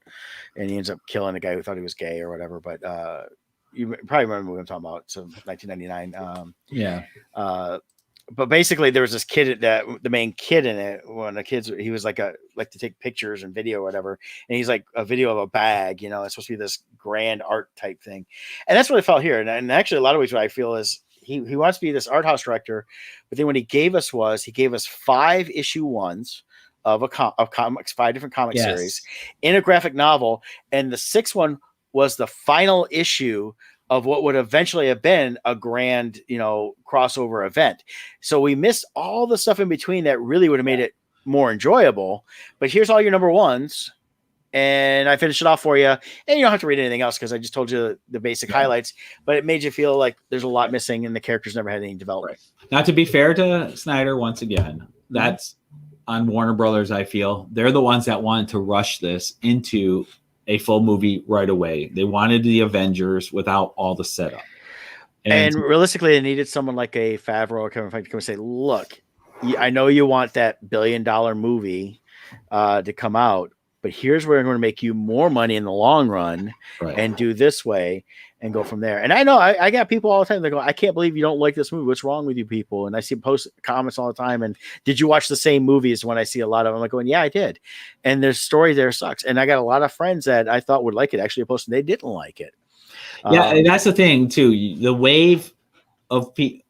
he ends up killing the guy who thought he was gay or whatever. But you probably remember what I'm talking about. So 1999. But basically, there was this kid the main kid in it. One of the kids, he was like to take pictures and video or whatever. And he's like a video of a bag, it's supposed to be this grand art type thing. And that's what I felt here. And actually, a lot of ways what I feel is he wants to be this art house director. But then what he gave us 5 issue ones of comics, 5 different comic series in a graphic novel. And the 6th one was the final issue of what would eventually have been a grand, crossover event. So we missed all the stuff in between that really would have made it more enjoyable. But here's all your number ones, and I finished it off for you. And you don't have to read anything else because I just told you the basic highlights. But it made you feel like there's a lot missing, and the characters never had any development. Right. Not to be fair to Snyder, once again, that's on Warner Brothers. I feel they're the ones that wanted to rush this into a full movie right away. They wanted the Avengers without all the setup. And realistically, they needed someone like a Favreau or Kevin Feige to come and say, look, I know you want that $1 billion movie to come out, but here's where I'm going to make you more money in the long run, and do this way and go from there. And I know I got people all the time. They go, I can't believe you don't like this movie. What's wrong with you people? And I see post comments all the time. And did you watch the same movies? When I see a lot of them, I'm like going, yeah, I did. And their story there sucks. And I got a lot of friends that I thought would like it actually posted. They didn't like it. Yeah. And that's the thing too. The wave of people,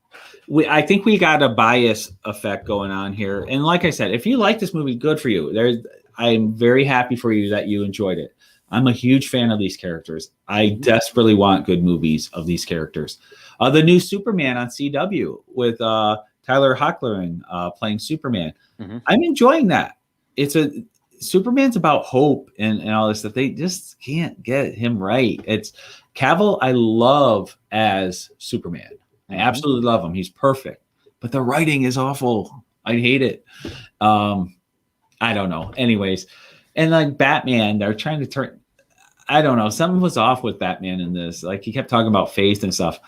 I think we got a bias effect going on here. And like I said, if you like this movie, good for you. I'm very happy for you that you enjoyed it. I'm a huge fan of these characters. I desperately want good movies of these characters. The new Superman on CW with Tyler Hoechlin playing Superman. I'm enjoying that. Superman's about hope and all this stuff. They just can't get him right. It's Cavill I love as Superman. I absolutely love him. He's perfect. But the writing is awful. I hate it. I don't know. Anyways, and like Batman, they're trying to turn. I don't know. Something was off with Batman in this. Like he kept talking about faith and stuff.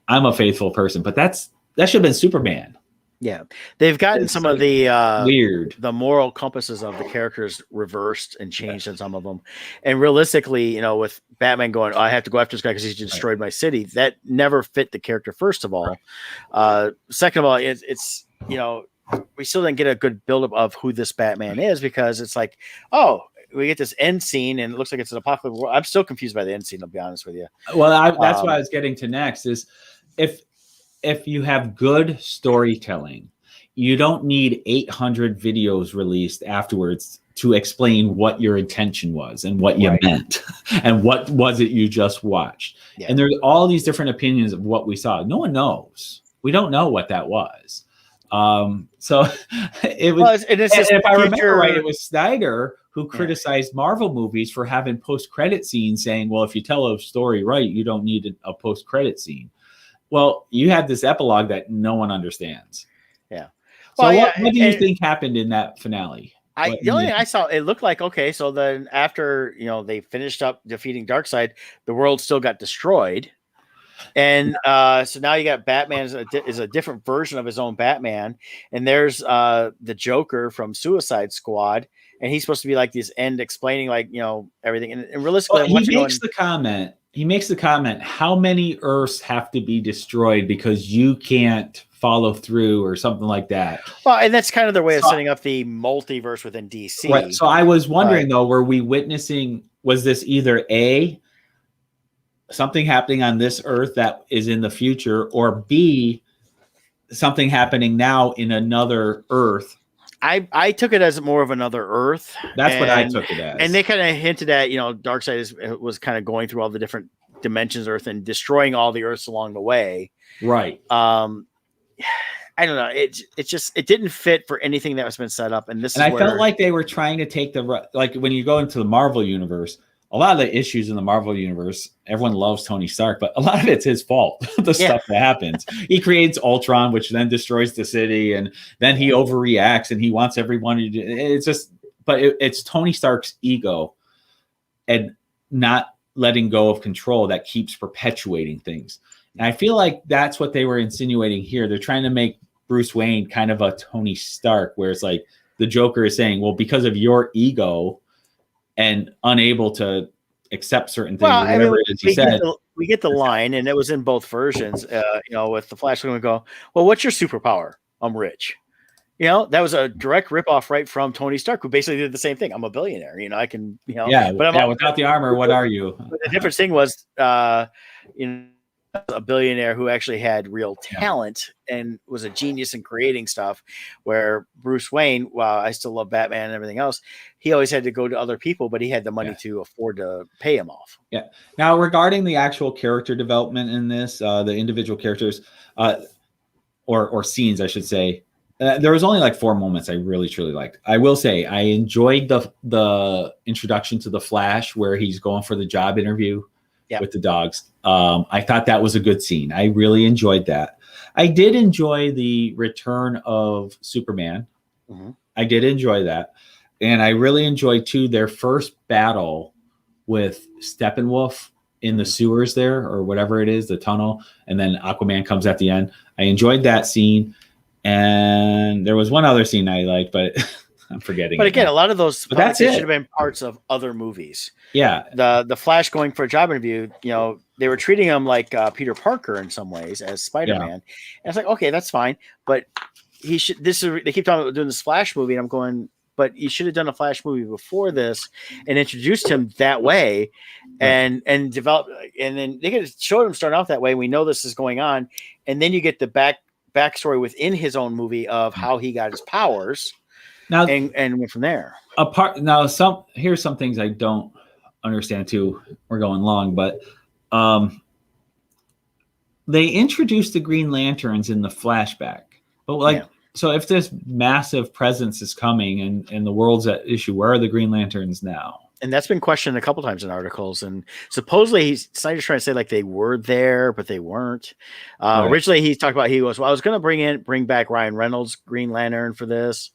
I'm a faithful person, but that should have been Superman. Yeah, they've gotten some of the weird, the moral compasses of the characters reversed and changed in some of them. And realistically, with Batman going, I have to go after this guy because he's destroyed my city. That never fit the character. First of all, second of all, it's we still didn't get a good buildup of who this Batman is, because it's like, oh, we get this end scene and it looks like it's an apocalyptic world. I'm still confused by the end scene, I'll be honest with you. Well, that's what I was getting to next is if you have good storytelling, you don't need 800 videos released afterwards to explain what your intention was and what you meant and what was it you just watched. Yeah. And there's all these different opinions of what we saw. No one knows. We don't know what that was. So it was, and if I remember right, it was Snyder who criticized Marvel movies for having post-credit scenes saying, well, if you tell a story right, you don't need a post-credit scene. Well, you had this epilogue that no one understands. Yeah. So what do you think happened in that finale? The only thing I saw, it looked like, okay, so then after, they finished up defeating Darkseid, the world still got destroyed. And so now you got Batman is a different version of his own Batman. And there's the Joker from Suicide Squad. And he's supposed to be like this end explaining everything. And realistically, he makes the comment, how many Earths have to be destroyed because you can't follow through or something like that. Well, and that's kind of their way of setting up the multiverse within DC. Right. So I was wondering though, were we witnessing, was this either A, something happening on this Earth that is in the future, or B, something happening now in another Earth? I took it as more of another Earth. That's what I took it as. And they kind of hinted at, Darkseid was kind of going through all the different dimensions of Earth and destroying all the Earths along the way. Right. I don't know. It didn't fit for anything that was been set up. And I felt like they were trying to take like when you go into the Marvel universe, a lot of the issues in the Marvel universe, everyone loves Tony Stark, but a lot of it's his fault. Stuff that happens. He creates Ultron, which then destroys the city, and then he overreacts and he wants everyone to do it's just, but it's Tony Stark's ego and not letting go of control that keeps perpetuating things. And I feel like that's what they were insinuating here. They're trying to make Bruce Wayne kind of a Tony Stark, where it's like the Joker is saying, well, because of your ego and unable to accept certain things, or whatever it is he said. We get the line, and it was in both versions, with the Flash, we go, well, what's your superpower? I'm rich. That was a direct ripoff right from Tony Stark, who basically did the same thing. I'm a billionaire. I can, but without the armor, what are you? The difference thing was, a billionaire who actually had real talent and was a genius in creating stuff, where Bruce Wayne, while I still love Batman and everything else, he always had to go to other people, but he had the money to afford to pay him off. Yeah. Now, regarding the actual character development in this, the individual characters, or scenes, I should say, there was only like 4 moments I really truly liked. I will say I enjoyed the introduction to the Flash, where he's going for the job interview with the dogs. I thought that was a good scene. I really enjoyed that. I did enjoy the return of Superman. Mm-hmm. I did enjoy that. And I really enjoyed too their first battle with Steppenwolf in the sewers there, or whatever it is, the tunnel. And then Aquaman comes at the end. I enjoyed that scene. And there was one other scene I liked, but I'm forgetting. But again, a lot of those should have been parts of other movies. Yeah. The Flash going for a job interview, they were treating him like Peter Parker in some ways as Spider-Man. Yeah. And it's like, okay, that's fine. But they keep talking about doing this Flash movie. And I'm going, but you should have done a Flash movie before this and introduced him that way and develop. And then they could have showed him starting off that way. We know this is going on. And then you get the backstory within his own movie of how he got his powers. Now, and went from there. Here's some things I don't understand too. We're going long, but they introduced the Green Lanterns in the flashback. But so if this massive presence is coming and the world's at issue, where are the Green Lanterns now? And that's been questioned a couple times in articles. And supposedly Snyder's trying to say like they were there, but they weren't. Right. Originally, he talked about, I was going to bring back Ryan Reynolds' Green Lantern for this.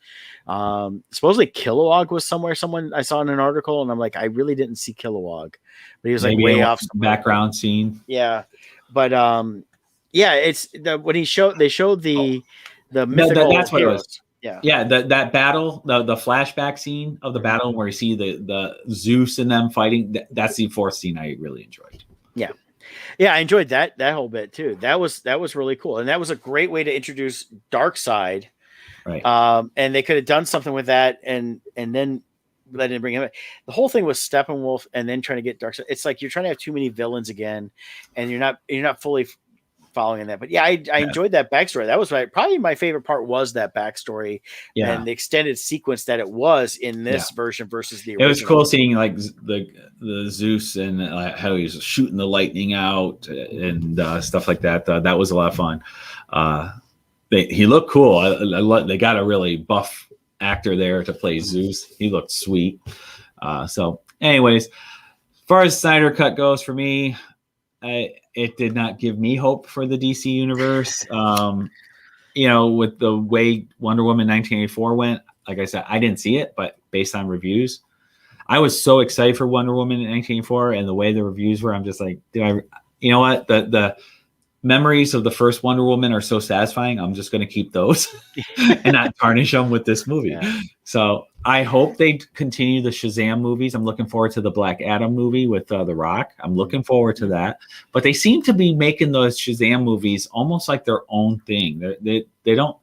Supposedly Kilowog was someone I saw in an article, and I'm like, I really didn't see Kilowog, but he was like way off background scene. Yeah. But it's when they showed the mythical that's what heroes. It was. Yeah. That battle, the flashback scene of the battle where you see the Zeus and them fighting. That's the fourth scene I really enjoyed. Yeah. Yeah, I enjoyed that whole bit too. That was really cool, and that was a great way to introduce Darkseid. Right. And they could have done something with that, and then let him bring him. The whole thing was Steppenwolf, and then trying to get Darkseid. It's like you're trying to have too many villains again, and you're not fully following that. But I enjoyed that backstory. That was probably my favorite part was that backstory and the extended sequence that it was in this version versus the original. It was cool seeing like the Zeus and how he was shooting the lightning out and stuff like that. That was a lot of fun. He looked cool. They got a really buff actor there to play Zeus. He looked sweet. So anyways, as far as Snyder Cut goes for me, it did not give me hope for the DC universe. With the way Wonder Woman 1984 went, like I said, I didn't see it, but based on reviews, I was so excited for Wonder Woman in 1984, and the way the reviews were, I'm just like, you know what? The memories of the first Wonder Woman are so satisfying. I'm just going to keep those and not tarnish them with this movie. Yeah. So I hope they continue the Shazam movies. I'm looking forward to the Black Adam movie with The Rock. I'm looking forward to that. But they seem to be making those Shazam movies almost like their own thing. They don't.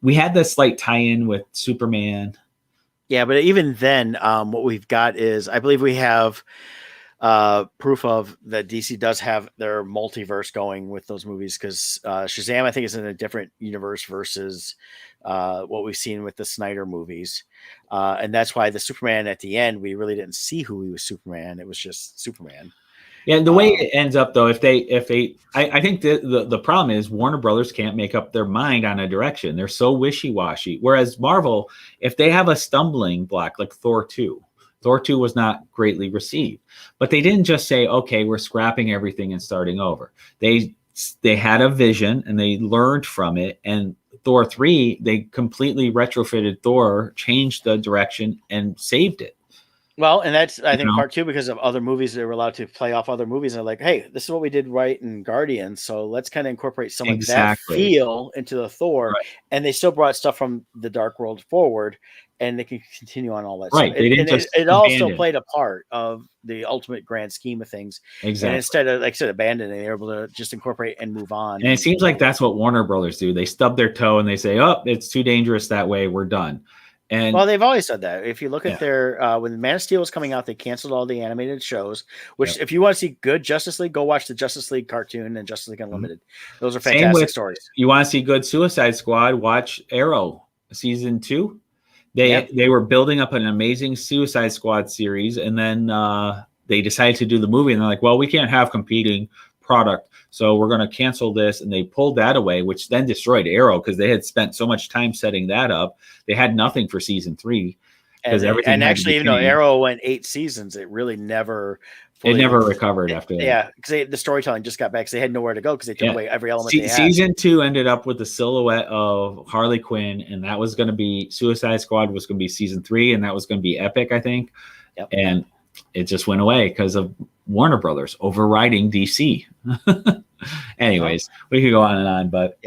We had this slight tie-in with Superman. Yeah, but even then, what we've got is, I believe we have proof of that DC does have their multiverse going with those movies, because Shazam, I think, is in a different universe versus what we've seen with the Snyder movies. And that's why the Superman at the end, we really didn't see who he was Superman. It was just Superman. Yeah, and the way it ends up, though, I think the problem is Warner Brothers can't make up their mind on a direction. They're so wishy-washy. Whereas Marvel, if they have a stumbling block, like Thor 2 was not greatly received, but they didn't just say, okay, we're scrapping everything and starting over. They had a vision and they learned from it. And Thor 3, they completely retrofitted Thor, changed the direction and saved it. Well, and that's, I think, part two, because of other movies, they were allowed to play off other movies. And they're like, hey, this is what we did right in Guardians, so let's kind of incorporate some of that feel into the Thor. Right. And they still brought stuff from the Dark World forward, and they can continue on all that stuff. It also played a part of the ultimate grand scheme of things. Exactly. And instead of, like I said, abandoning, they're able to just incorporate and move on. And it seems like that's what Warner Brothers do. They stub their toe and they say, oh, it's too dangerous that way, we're done. And well, they've always said that. If you look at their when Man of Steel was coming out, they canceled all the animated shows. Which, if you want to see good Justice League, go watch the Justice League cartoon and Justice League Unlimited. Those are fantastic stories. You want to see good Suicide Squad? Watch Arrow season 2. They were building up an amazing Suicide Squad series, and then they decided to do the movie, and they're like, well, we can't have competing product, so we're going to cancel this. And they pulled that away, which then destroyed Arrow, because they had spent so much time setting that up. They had nothing for season 3, because everything. And actually, even though Arrow went 8 seasons, it really never recovered after that. Yeah, because the storytelling just got back, because they had nowhere to go, because they took away every element. Season 2 ended up with the silhouette of Harley Quinn, and that was going to be Suicide Squad was going to be season 3, and that was going to be epic, I think. Yep. And it just went away because of Warner Brothers overriding DC. Anyways, we could go on and on, but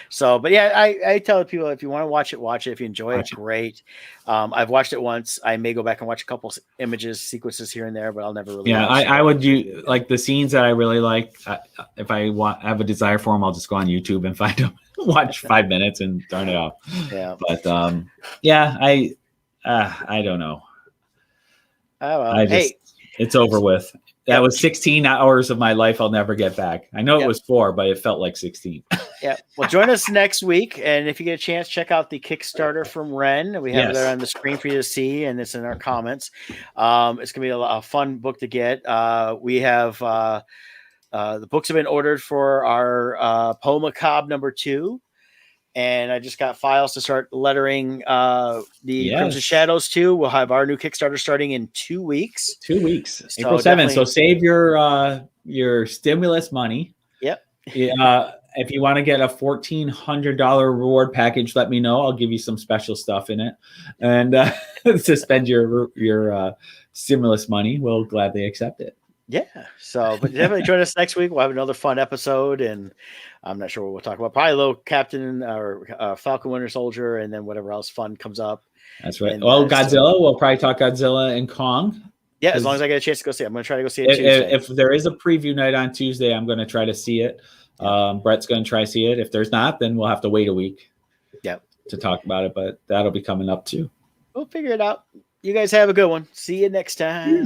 So, but yeah, I tell people if you want to watch it, watch it. If you enjoy it, great. I've watched it once. I may go back and watch a couple images, sequences here and there, but I'll never really. Yeah, I would do like the scenes that I really like. If I have a desire for them, I'll just go on YouTube and find them, watch 5 minutes, and turn it off. Yeah, but yeah, I don't know. Oh well. It's over with. That was 16 hours of my life I'll never get back. I know it was 4, but it felt like 16. Yeah. Well, join us next week. And if you get a chance, check out the Kickstarter from Ren. We have it there on the screen for you to see, and it's in our comments. It's going to be a fun book to get. We have the books have been ordered for our Poe Macabre #2. And I just got files to start lettering the Crimson Shadows too. We'll have our new Kickstarter starting in 2 weeks. 2 weeks, so April 7th. So save your stimulus money. Yep. If you want to get a $1,400 reward package, let me know. I'll give you some special stuff in it, and to spend your stimulus money, we'll gladly accept it. Yeah. So, but definitely join us next week. We'll have another fun episode, and I'm not sure what we'll talk about. Probably a little Captain or Falcon Winter Soldier, and then whatever else fun comes up. That's right. Godzilla. We'll probably talk Godzilla and Kong. Yeah, as long as I get a chance to go see it. I'm going to try to go see it Tuesday. If there is a preview night on Tuesday, I'm going to try to see it. Brett's going to try to see it. If there's not, then we'll have to wait a week. To talk about it, but that'll be coming up too. We'll figure it out. You guys have a good one. See you next time.